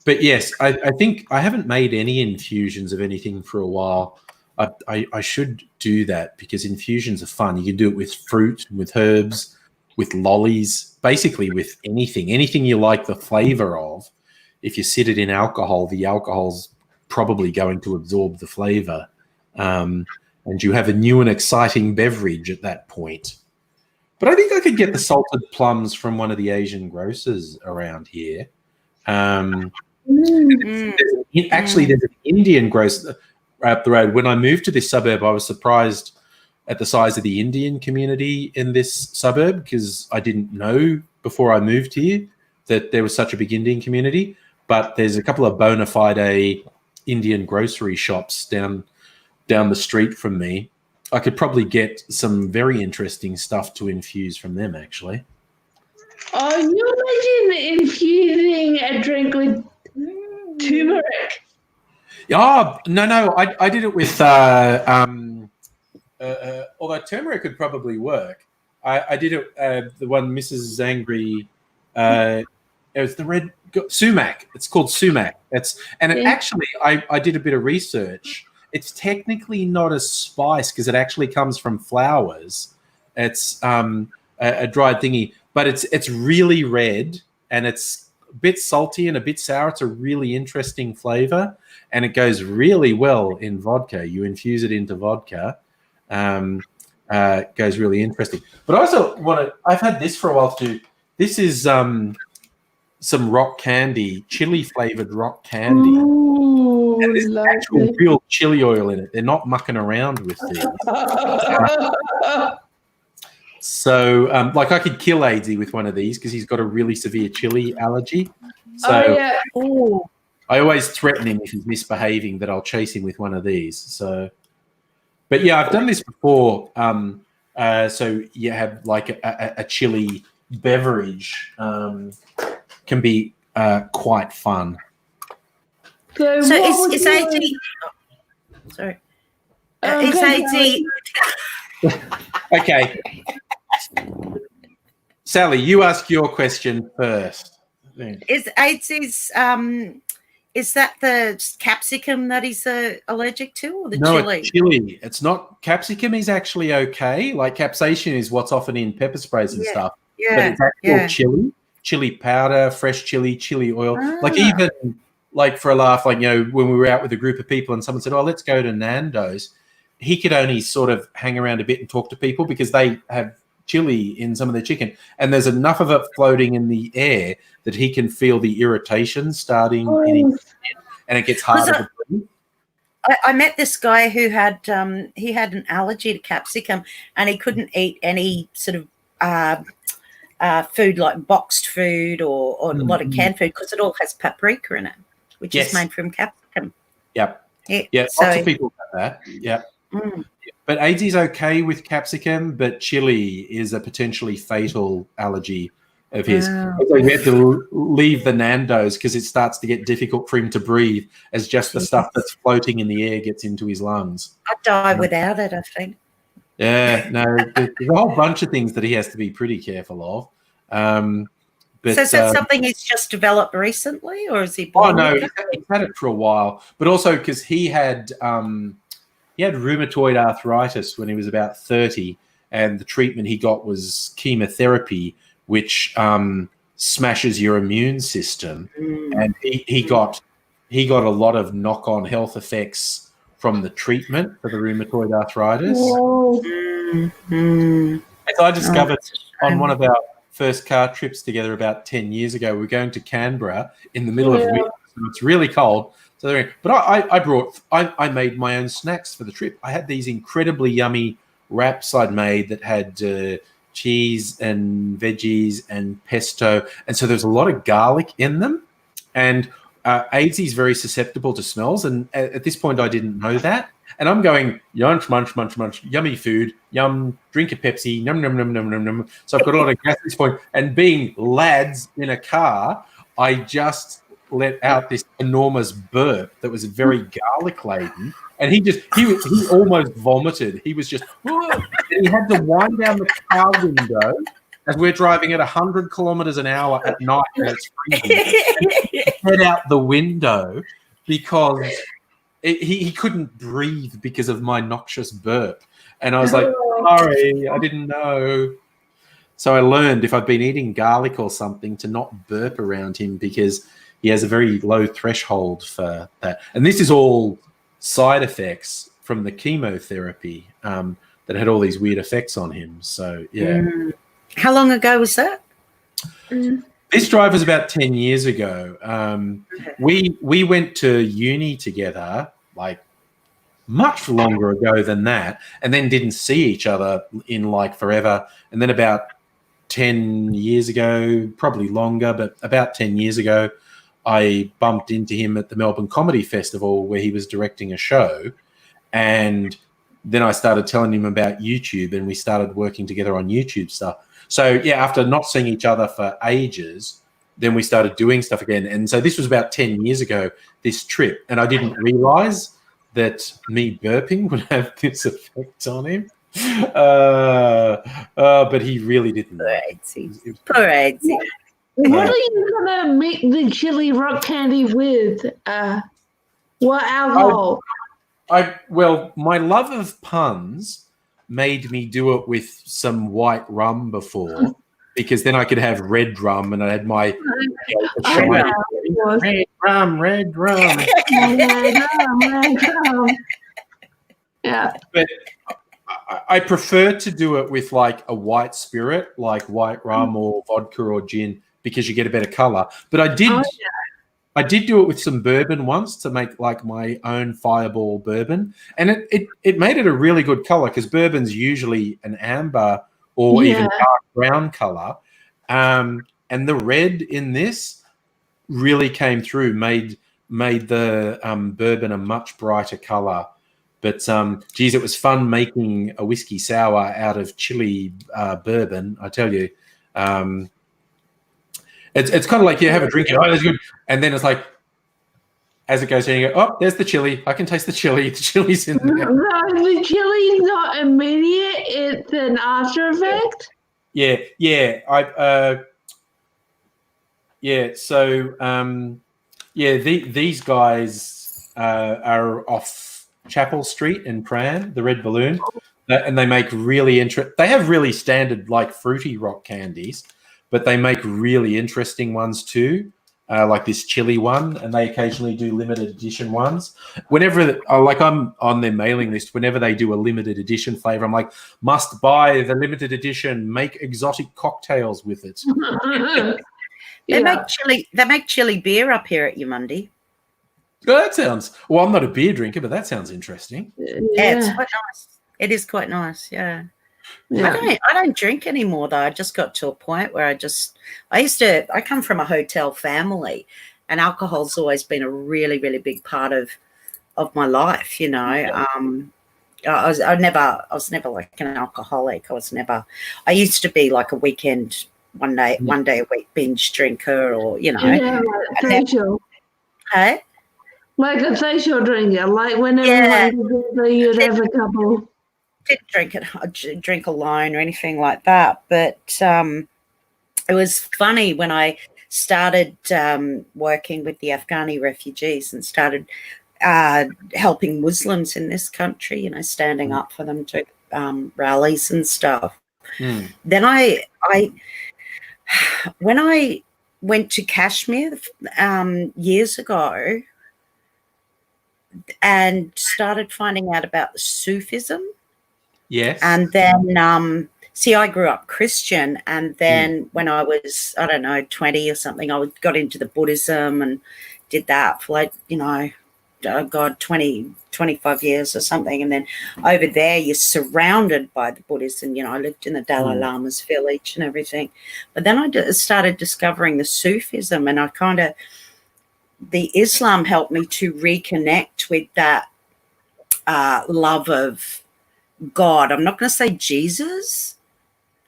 S1: But yes, I think I haven't made any infusions of anything for a while. I should do that because infusions are fun. You can do it with fruit, with herbs, with lollies, basically with anything you like the flavor of. If you sit it in alcohol, the alcohol's probably going to absorb the flavor. And you have a new and exciting beverage at that point. But I think I could get the salted plums from one of the Asian grocers around here. Actually, there's an Indian grocer up the road. When I moved to this suburb, I was surprised at the size of the Indian community in this suburb because I didn't know before I moved here that there was such a big Indian community. But there's a couple of bona fide Indian grocery shops down the street from me. I could probably get some very interesting stuff to infuse from them, actually.
S3: Oh, you imagine infusing a drink with turmeric?
S1: Oh, no, I did it with, although turmeric could probably work. I did it, the one Mrs. Angry, it was the red sumac. It's called sumac. Actually, I did a bit of research. It's technically not a spice because it actually comes from flowers. It's a dried thingy, but it's really red and it's a bit salty and a bit sour. It's a really interesting flavor and it goes really well in vodka. You infuse it into vodka. It goes really interesting. But I also I've had this for a while too. This is some rock candy, chili flavored rock candy.
S3: Ooh,
S1: and there's actual real chili oil in it. They're not mucking around with these. So, I could kill Aidsy with one of these because he's got a really severe chili allergy. So I always threaten him if he's misbehaving that I'll chase him with one of these. So, but yeah, I've done this before. So you have like a chili beverage can be quite fun.
S3: So
S4: is AD? Sorry. Is AD?
S1: Okay. Sally, you ask your question first.
S4: Is AD's is that the capsicum that he's allergic to, or the chili?
S1: No, it's chili. It's not capsicum. Is actually okay. Like capsaicin is what's often in pepper sprays and stuff.
S4: Yeah,
S1: but it's actual chili. chili powder, fresh chili oil. Like
S4: Ah.
S1: even like for a laugh, like, you know, when we were out with a group of people and someone said, oh, let's go to Nando's, he could only sort of hang around a bit and talk to people because they have chili in some of their chicken. And there's enough of it floating in the air that he can feel the irritation starting in his skin, and it gets harder to breathe.
S4: I met this guy who had he had an allergy to capsicum, and he couldn't eat any sort of food like boxed food or a lot of canned food because it all has paprika in it, which is made from capsicum.
S1: Yep.
S4: Yeah.
S1: So, lots of people have that. Yep. But AIDS is okay with capsicum, but chili is a potentially fatal allergy of his. So we had to leave the Nando's because it starts to get difficult for him to breathe as just the stuff that's floating in the air gets into his lungs.
S4: I'd die without it, I think.
S1: Yeah, no, there's a whole bunch of things that he has to be pretty careful of. But,
S4: so is that something he's just developed recently, or is he
S1: Oh,
S4: born
S1: no,
S4: with it?
S1: he's had it for a while. But also because he had rheumatoid arthritis when he was about 30, and the treatment he got was chemotherapy, which smashes your immune system. And he got a lot of knock-on health effects from the treatment for the rheumatoid arthritis. And so I discovered on one of our first car trips together about 10 years ago, we were going to Canberra in the middle of winter, so it's really cold. But I made my own snacks for the trip. I had these incredibly yummy wraps I'd made that had cheese and veggies and pesto, and so there's a lot of garlic in them. And AIDS is very susceptible to smells, and at this point I didn't know that. And I'm going, munch, munch, munch, munch, yummy food, yum, drink a Pepsi, num, num, num, num, num, num. So I've got a lot of gas at this point. And being lads in a car, I just let out this enormous burp that was very garlic laden, and he almost vomited. He was just, and he had to wind down the car window as we're driving at 100 kilometers an hour at night and it's freezing, head out the window because he couldn't breathe because of my noxious burp. And I was like, sorry, I didn't know. So I learned if I've been eating garlic or something to not burp around him because he has a very low threshold for that. And this is all side effects from the chemotherapy that had all these weird effects on him. So, yeah.
S4: How long ago was that?
S1: This drive was about 10 years ago. We went to uni together, like much longer ago than that, and then didn't see each other in like forever. And then about 10 years ago, probably longer, but about 10 years ago, I bumped into him at the Melbourne Comedy Festival where he was directing a show. And then I started telling him about YouTube, and we started working together on YouTube stuff. So, yeah, after not seeing each other for ages, then we started doing stuff again. And so this was about 10 years ago, this trip. And I didn't realize that me burping would have this effect on him. But he really didn't.
S4: Poor AIDS.
S3: What are you gonna make the chili rock candy with? What alcohol?
S1: Well, my love of puns made me do it with some white rum before, because then I could have red rum, and I had my red rum.
S3: Yeah.
S1: But I prefer to do it with like a white spirit, like white rum or vodka or gin, because you get a better color. But I did do it with some bourbon once to make like my own fireball bourbon, and it made it a really good color because bourbon's usually an amber or even dark brown color, and the red in this really came through, made the bourbon a much brighter color. But geez, it was fun making a whiskey sour out of chili bourbon, I tell you. It's kind of like you have a drink, oh, that's good, and then it's like, as it goes in, you go, oh, there's the chili. I can taste the chili. The chili's in there.
S3: No, the chili's not immediate. It's an after effect.
S1: Yeah. So these guys are off Chapel Street in Pran, the Red Balloon, and they make really they have really standard like fruity rock candies. but they make really interesting ones too. Like this chili one, and they occasionally do limited edition ones. Whenever, like I'm on their mailing list, whenever they do a limited edition flavor, I'm like, must buy the limited edition, make exotic cocktails with it.
S4: They make chili beer up here at Yamundi.
S1: Oh, that sounds, well, I'm not a beer drinker, but that sounds interesting.
S4: Yeah, it's quite nice. It is quite nice, yeah. I don't drink anymore though. I just got to a point where I come from a hotel family, and alcohol's always been a really, really big part of my life, you know. I was never like an alcoholic. I used to be like a weekend one day a week binge drinker, or you know.
S3: Yeah, like facial.
S4: Hey?
S3: Like a facial drinker, like when everyone you'd have a couple.
S4: Didn't drink alone or anything like that, but it was funny when I started working with the Afghani refugees and started helping Muslims in this country, you know, standing up for them to rallies and stuff. Then when I went to Kashmir years ago and started finding out about Sufism.
S1: Yes.
S4: And then, I grew up Christian, and then when I was, 20 or something, I got into the Buddhism and did that for 25 years or something. And then over there, you're surrounded by the Buddhists, and, I lived in the Dalai Lama's village and everything. But then I started discovering the Sufism, and the Islam helped me to reconnect with that love of God. I'm not going to say Jesus,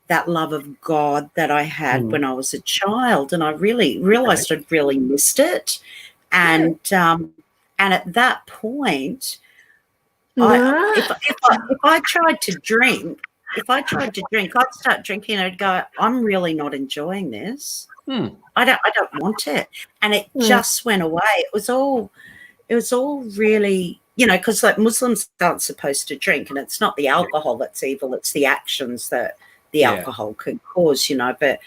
S4: that love of God that I had when I was a child, and I really realized I'd really missed it. And at that point, if I tried to drink, I'd start drinking and I'd go, I'm really not enjoying this. I don't want it. And it just went away. It was all really, because like Muslims aren't supposed to drink, and it's not the alcohol that's evil, it's the actions that the alcohol could cause, but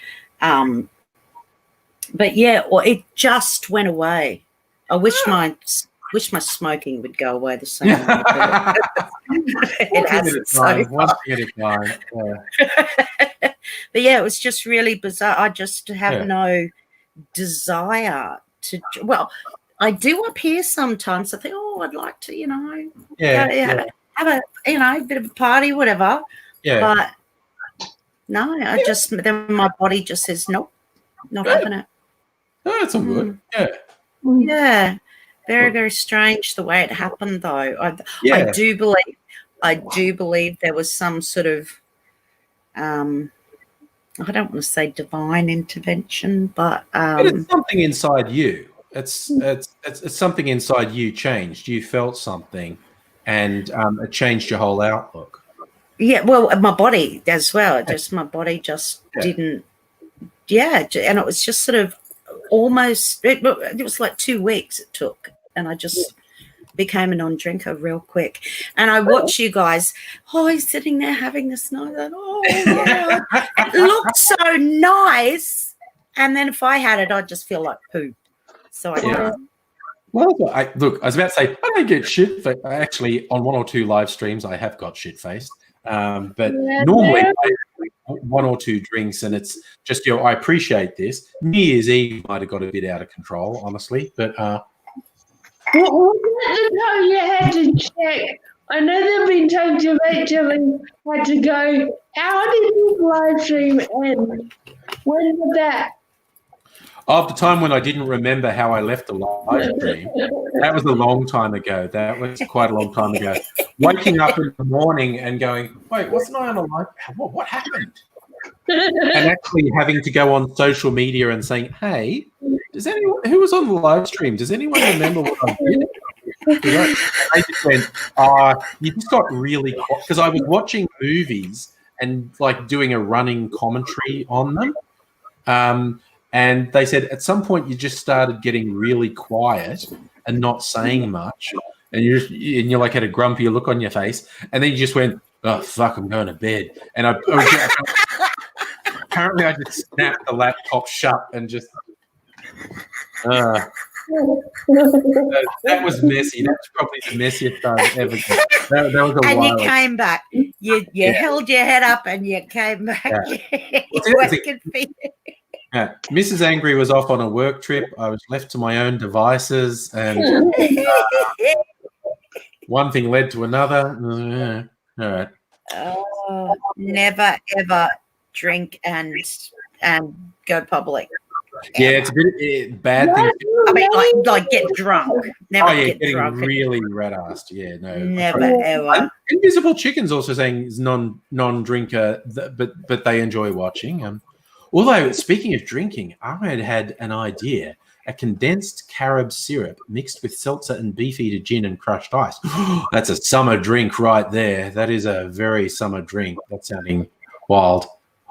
S4: it just went away. I wish my smoking would go away the same way. It hasn't so far. But it was just really bizarre. I just have no desire to. Well, I do up here sometimes. I think, I'd like to, have a, bit of a party, whatever. Yeah. But no, then my body just says, nope, not having it.
S1: Oh, that's all good. Yeah.
S4: Yeah. Very, very strange the way it happened, though. I do believe there was some sort of, I don't want to say divine intervention, but
S1: it's something inside you. It's something inside you changed. You felt something, and it changed your whole outlook.
S4: Yeah, well, my body as well. My body just didn't. Yeah, and it was just sort of almost. It was like 2 weeks it took, and I just became a non-drinker real quick. And I watch you guys. He's sitting there having this night. Yeah, it looked so nice. And then if I had it, I'd just feel like poo. So I don't.
S1: Well, I was about to say, I don't get shit, but actually on 1 or 2 live streams, I have got shit-faced. But normally, I have 1 or 2 drinks, and it's just, I appreciate this. New Year's Eve might have got a bit out of control, honestly, but...
S3: What was the time you had to check? I know there have been times you've actually had to go, how did this live stream end? When did that?
S1: Of the time when I didn't remember how I left the live stream, that was a long time ago. That was quite a long time ago. Waking up in the morning and going, wait, wasn't I on a live? What happened? And actually having to go on social media and saying, hey, does anyone who was on the live stream, does anyone remember what I did? I just went, you just got really quiet, because I was watching movies and like doing a running commentary on them. And they said at some point you just started getting really quiet and not saying much, and you're like had a grumpy look on your face, and then you just went, oh fuck, I'm going to bed. And apparently I just snapped the laptop shut and just. That was messy. That's probably the messiest I've ever done. That was a
S4: and
S1: while.
S4: You came back. You held your head up and you came back.
S1: Yeah.
S4: You weren't confused.
S1: Yeah. Mrs. Angry was off on a work trip. I was left to my own devices, and one thing led to another. All right.
S4: Oh, never ever drink and go public.
S1: Yeah, it's a bit bad thing.
S4: I mean, like get drunk. Never get
S1: getting
S4: drunk.
S1: really rat-assed. Yeah, no.
S4: Never ever.
S1: Invisible Chicken's also saying is non-drinker, but they enjoy watching. Although, speaking of drinking, Ahmed had an idea. A condensed carob syrup mixed with seltzer and beefeater gin and crushed ice. That's a summer drink right there. That is a very summer drink. That's sounding wild.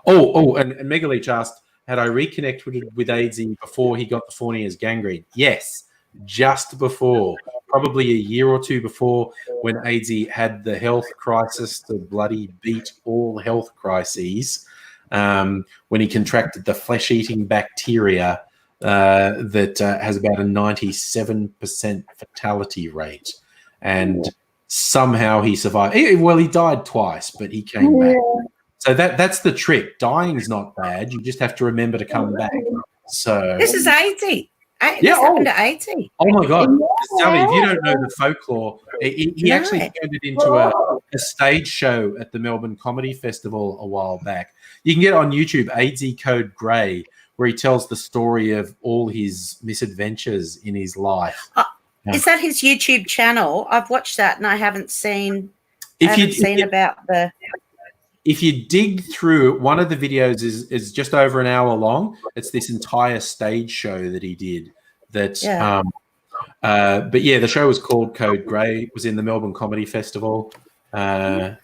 S1: And Megaleech asked, had I reconnected with AZ before he got the Fournier's gangrene? Yes, just before. Probably a year or two before, when AZ had the health crisis to bloody beat all health crises, when he contracted the flesh-eating bacteria that has about a 97% fatality rate. And somehow he survived. Well, he died twice, but he came back. So that's the trick. Dying's not bad. You just have to remember to come back. So
S4: this is 80. This happened at 80.
S1: Oh my God. Sally, if you don't know the folklore, he actually turned it into a stage show at the Melbourne Comedy Festival a while back. You can get it on YouTube, AZ Code Grey, where he tells the story of all his misadventures in his life.
S4: Is that his YouTube channel? I've watched that and I haven't seen about the...
S1: If you dig through, one of the videos is just over an hour long. It's this entire stage show that he did. But yeah, the show was called Code Grey. It was in the Melbourne Comedy Festival. Oh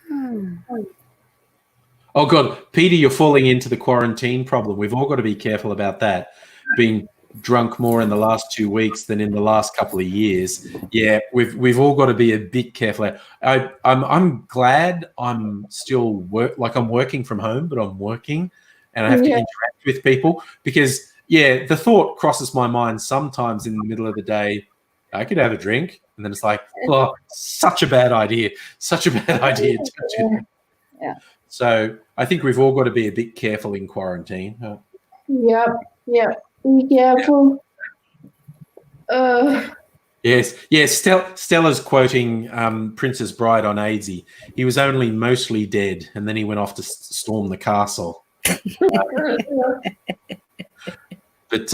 S1: God, Peter, you're falling into the quarantine problem. We've all got to be careful about that. Being drunk more in the last 2 weeks than in the last couple of years. Yeah, we've all got to be a bit careful. I'm glad I'm still I'm working from home, but I'm working and I have to interact with people because the thought crosses my mind sometimes in the middle of the day. I could have a drink, and then it's like, oh, such a bad idea. Such a bad idea.
S3: Yeah.
S1: So I think we've all got to be a bit careful in quarantine.
S3: Yep. Be careful.
S1: Yes. Stella's quoting Princess Bride on AIDS. He was only mostly dead, and then he went off to storm the castle. But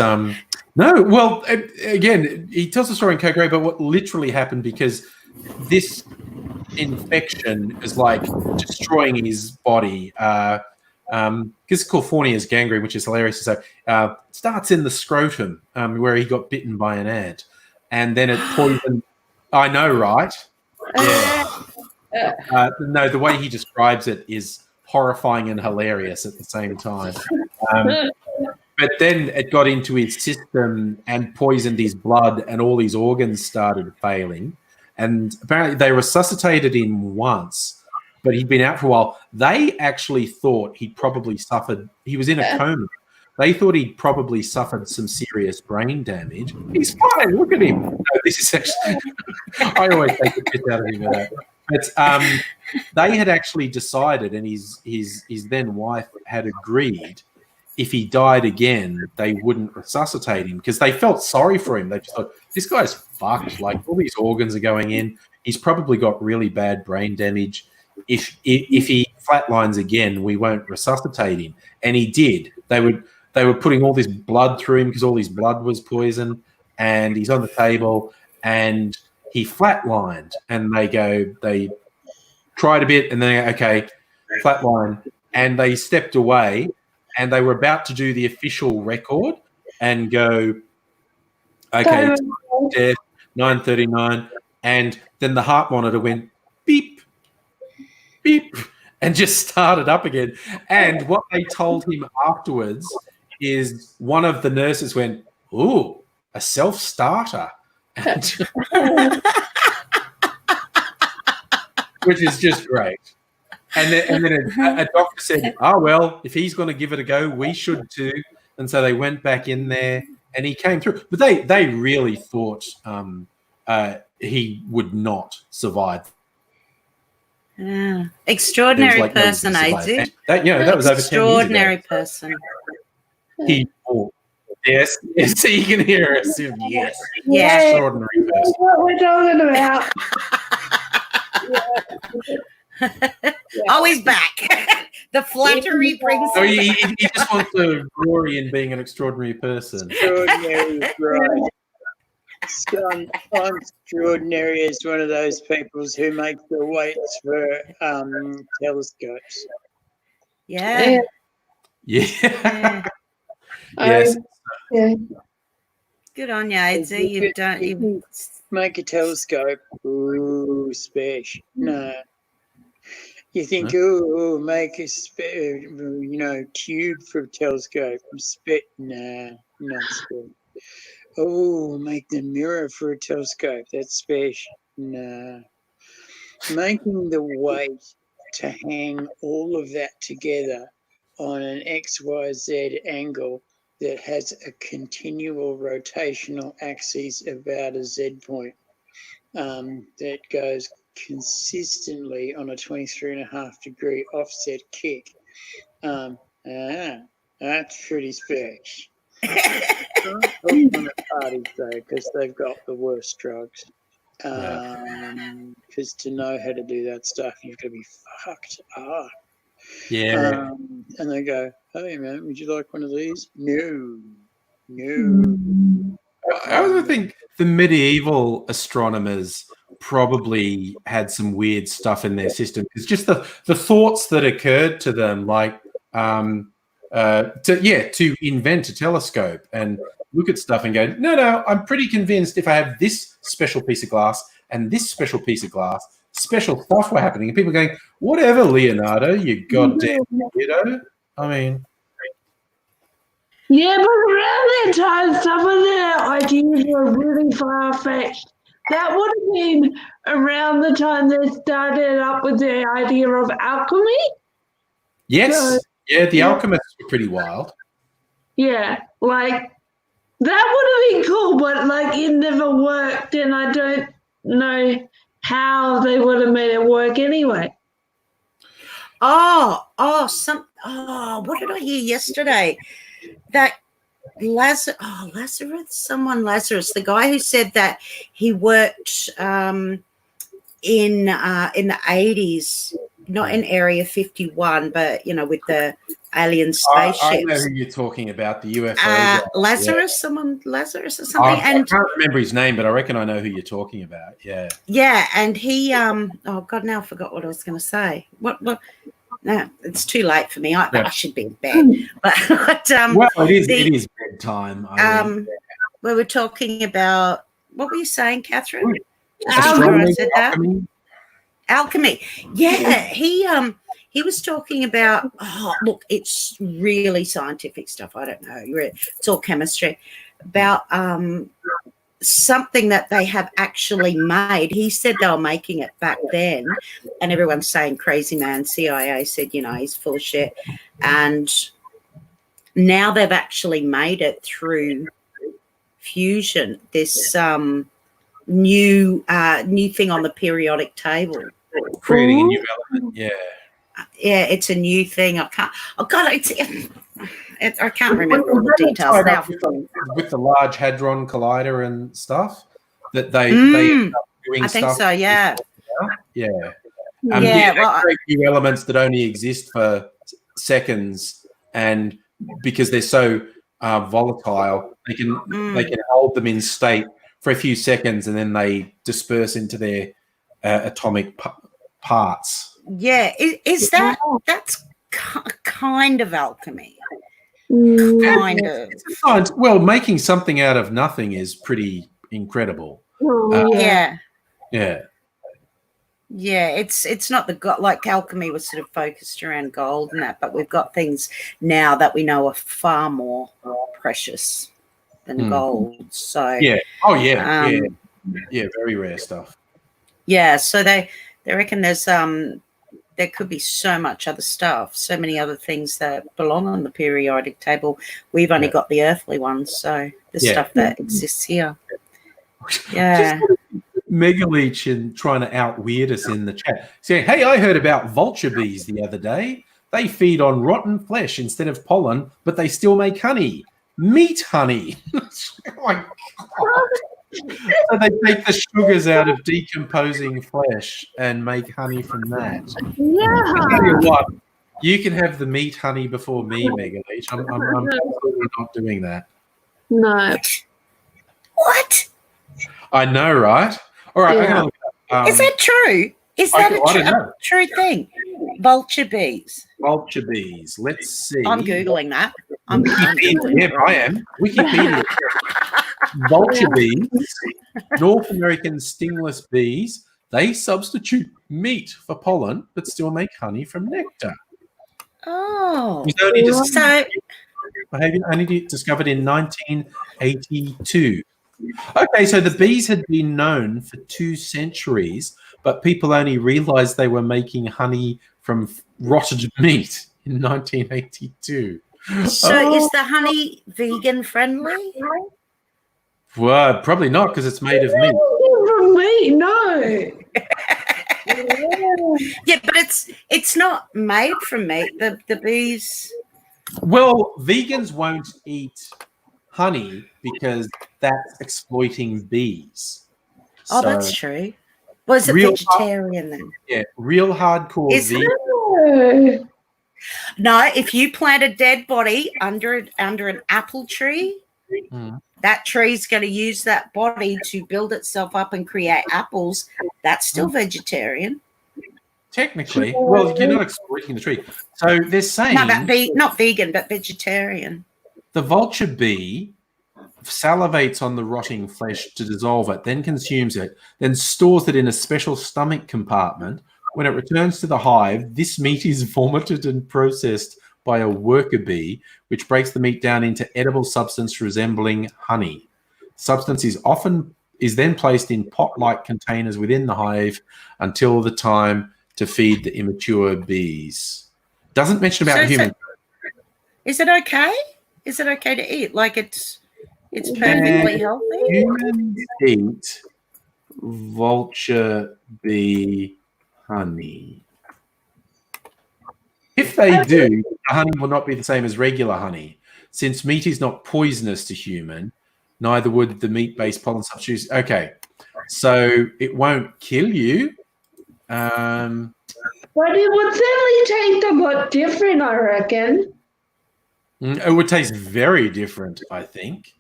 S1: no, well, again, he tells the story in Code Grey, but what literally happened, because this infection is like destroying his body. Because it's called Fournier's gangrene, which is hilarious. So it starts in the scrotum, where he got bitten by an ant, and then it poisoned. I know, right? Yeah. No, the way he describes it is horrifying and hilarious at the same time. But then it got into his system and poisoned his blood, and all his organs started failing. And apparently they resuscitated him once, but he'd been out for a while. They actually thought he'd probably suffered. He was in a coma. They thought he'd probably suffered some serious brain damage. He's fine. Look at him. No, this is actually. I always take the piss out of him with that. But they had actually decided, and his then wife had agreed, if he died again, they wouldn't resuscitate him because they felt sorry for him. They just thought, this guy's fucked. Like, all these organs are going in. He's probably got really bad brain damage. If he flatlines again, we won't resuscitate him. And he did. They were putting all this blood through him because all his blood was poisoned, and he's on the table and he flatlined. And they tried a bit, and then okay, flatline, and they stepped away. And they were about to do the official record and go, okay, death, 9:39. And then the heart monitor went beep, beep, and just started up again. And what they told him afterwards is one of the nurses went, ooh, a self-starter. Which is just great. then a doctor said, "Oh well, if he's going to give it a go, we should too." And so they went back in there, and he came through. But they really thought he would not survive.
S4: Extraordinary person, AZ.
S1: That was over 10 years ago.
S4: Extraordinary person.
S1: He fought. Yes, he can hear us. Yes,
S4: Yeah.
S1: Extraordinary person.
S3: That's what we're talking about.
S4: Oh, he's back. The flattery brings.
S1: So he just wants to glory in being an extraordinary person.
S2: Extraordinary is right. So I'm extraordinary as one of those people who make the weights for telescopes.
S4: Yeah.
S1: Yeah. Yes.
S3: Yeah.
S4: Good on you, AZ. You don't even
S2: make a telescope. Ooh, special. No. You think, make a tube for a telescope. Nah, not special. Oh, make the mirror for a telescope. That's special. Nah. Making the weight to hang all of that together on an XYZ angle that has a continual rotational axis about a Z point that goes consistently on a 23.5 degree offset kick. That's pretty special. On the parties though, because they've got the worst drugs. Because to know how to do that stuff, you've got to be fucked up.
S1: Yeah.
S2: And they go, "Hey man, would you like one of these?" No.
S1: I also think the medieval astronomers probably had some weird stuff in their system. It's just the thoughts that occurred to them, like to invent a telescope and look at stuff and go, no, I'm pretty convinced if I have this special piece of glass and this special piece of glass, special stuff were happening. And people are going, whatever, Leonardo, you goddamn weirdo. I mean...
S3: Yeah, but around that time, some of their ideas were really far-fetched. That would have been around the time they started up with the idea of alchemy.
S1: Yes.
S3: So,
S1: the alchemists were pretty wild.
S3: Yeah, like, that would have been cool, but, like, it never worked, and I don't know how they would have made it work anyway.
S4: What did I hear yesterday? That Lazarus, the guy who said that he worked in the 80s, not in Area 51, but with the alien spaceships.
S1: I know who you're talking about, the UFO guy.
S4: Lazarus or something. I
S1: can't remember his name, but I reckon I know who you're talking about. Yeah.
S4: Yeah, and he now I forgot what I was going to say. What? No, it's too late for me. I should be in bed. But
S1: it is bedtime.
S4: We were talking about, what were you saying, Catherine? Alchemy. Yeah, he was talking about. Look, it's really scientific stuff. I don't know. It's all chemistry about something that they have actually made. He said they were making it back then, and everyone's saying crazy man. CIA said, he's full of shit. And now they've actually made it through fusion, this new thing on the periodic table.
S1: Creating a new element, yeah.
S4: Yeah, it's a new thing. I can't remember all the details now.
S1: With the Large Hadron Collider and stuff, that they end up doing
S4: I think so, yeah.
S1: Yeah.
S4: Well,
S1: new elements that only exist for seconds, and because they're so volatile, they can hold them in state for a few seconds, and then they disperse into their atomic parts.
S4: Yeah, that's kind of alchemy. Kind of.
S1: Well, making something out of nothing is pretty incredible.
S4: Yeah.
S1: Yeah.
S4: Yeah, it's not like alchemy was sort of focused around gold and that, but we've got things now that we know are far more precious than gold. So
S1: yeah, very rare stuff.
S4: Yeah, so they reckon there's there could be so much other stuff, so many other things that belong on the periodic table. We've only got the earthly ones, so the stuff that exists here. Yeah.
S1: Megaleech and trying to out-weird us in the chat. Saying, hey, I heard about vulture bees the other day. They feed on rotten flesh instead of pollen, but they still make honey. Meat honey. Oh my God. So they take the sugars out of decomposing flesh and make honey from that.
S3: Yeah.
S1: I tell you what, you can have the meat honey before me, Megaleech. I'm absolutely not doing that.
S3: No.
S4: What?
S1: I know, right? All right, I'm gonna look it up.
S4: Is that true? Is that a true thing? Vulture bees.
S1: Vulture bees. Let's see.
S4: I'm Googling that. I
S1: am. Wikipedia. Vulture bees, North American stingless bees, they substitute meat for pollen but still make honey from nectar.
S4: Oh.
S1: Only discovered in 1982. Okay, so the bees had been known for 2 centuries, but people only realized they were making honey from rotted meat in 1982.
S4: So is the honey vegan friendly?
S1: Well, probably not because it's made of meat.
S3: From me, no.
S4: Yeah, but it's not made from meat. The bees.
S1: Well, vegans won't eat honey because that's exploiting bees.
S4: Oh, that's true. Was it vegetarian then?
S1: Yeah, real hardcore vegan.
S4: No, if you plant a dead body under an apple tree, that tree's going to use that body to build itself up and create apples. That's still vegetarian.
S1: Technically. Well, you're not exploiting the tree. So they're saying...
S4: No, not vegan, but vegetarian.
S1: The vulture bee salivates on the rotting flesh to dissolve it, then consumes it, then stores it in a special stomach compartment. When it returns to the hive, this meat is vomited and processed by a worker bee, which breaks the meat down into edible substance resembling honey. Substance is then placed in pot-like containers within the hive until the time to feed the immature bees. Doesn't mention about humans.
S4: Is it okay? Is it okay to eat? Like it's perfectly healthy?
S1: Humans eat vulture bee honey. If they do, the honey will not be the same as regular honey. Since meat is not poisonous to human, neither would the meat-based pollen substitutes. Okay, so it won't kill you.
S3: But it would certainly taste a lot different, I reckon.
S1: It would taste very different, I think.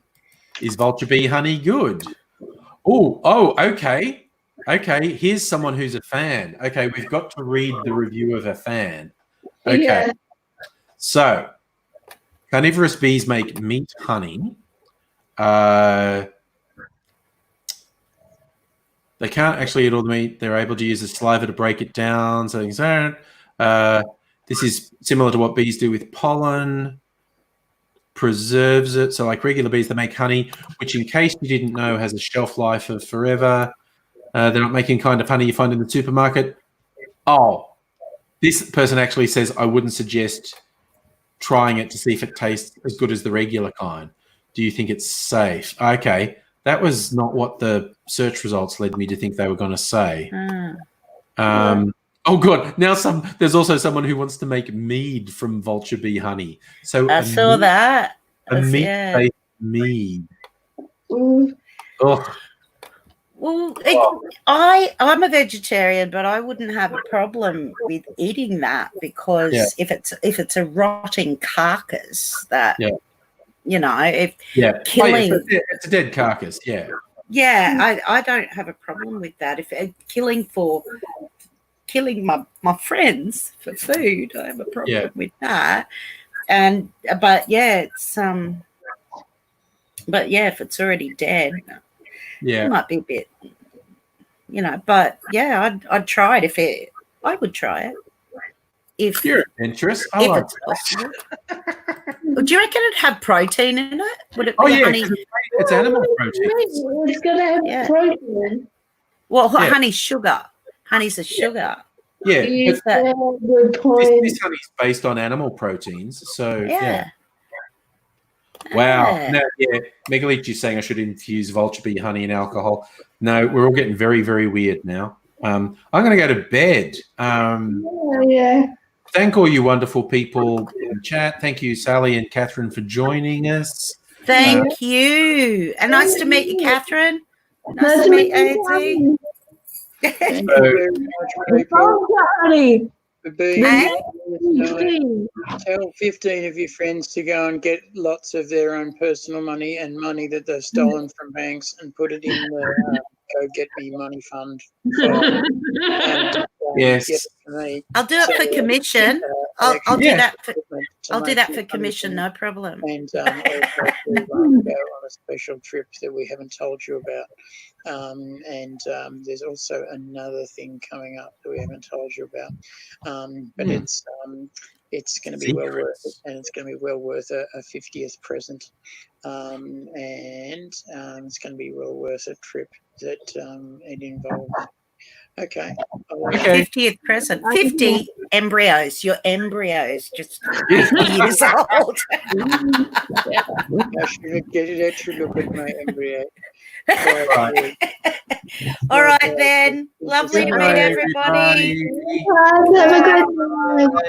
S1: Is vulture bee honey good? Oh, okay. Okay, here's someone who's a fan. Okay, we've got to read the review of a fan. Okay. Yeah. So, carnivorous bees make meat honey. They can't actually eat all the meat. They're able to use the saliva to break it down. So this is similar to what bees do with pollen. Preserves it. So like regular bees, they make honey, which in case you didn't know has a shelf life of forever. They're not making kind of honey you find in the supermarket. Oh, this person actually says, I wouldn't suggest trying it to see if it tastes as good as the regular kind. Do you think it's safe? Okay. That was not what the search results led me to think they were going to say. Oh, God. Now there's also someone who wants to make mead from vulture bee honey. So
S4: I saw that.
S1: A meat-based mead. Oh.
S4: Well, I'm a vegetarian, but I wouldn't have a problem with eating that because if it's a rotting carcass that killing
S1: it's a dead carcass,
S4: I don't have a problem with that. If killing my friends for food, I have a problem with that. But if it's already dead, it might be a bit, but I'd try it I would try it. If
S1: you're adventurous,
S4: it's possible. Do you reckon it'd have protein in it? Would it be honey?
S1: It's animal protein.
S3: It's gonna have protein.
S4: Well, honey's sugar. Honey's a sugar.
S1: Yeah, but
S3: good point.
S1: this honey's based on animal proteins, so
S4: Yeah.
S1: Wow. No, Megaleech is saying I should infuse vulture bee honey in alcohol. No, we're all getting very, very weird now. I'm going to go to bed. Thank all you wonderful people in chat. Thank you, Sally and Catherine, for joining us.
S4: Thank you. And nice to meet you, Catherine. Nice to meet you,
S2: Thank you very much, people. For being tell 15 of your friends to go and get lots of their own personal money and money that they've stolen from banks and put it in the Go Get Me Money Fund. And,
S1: yes.
S2: Get it to me.
S4: I'll do it for commission. I'll do that for commission, no problem.
S2: And also to go on a special trip that we haven't told you about. There's also another thing coming up that we haven't told you about. But it's going to be well worth it, and it's going to be well worth a 50th present. It's going to be well worth a trip that it involves. Okay.
S4: 50th present. 50 embryos. Your embryos just 50 years old.
S2: I should get an extra look at my embryo.
S4: All right, then. Lovely to meet everybody.
S3: Have a good night.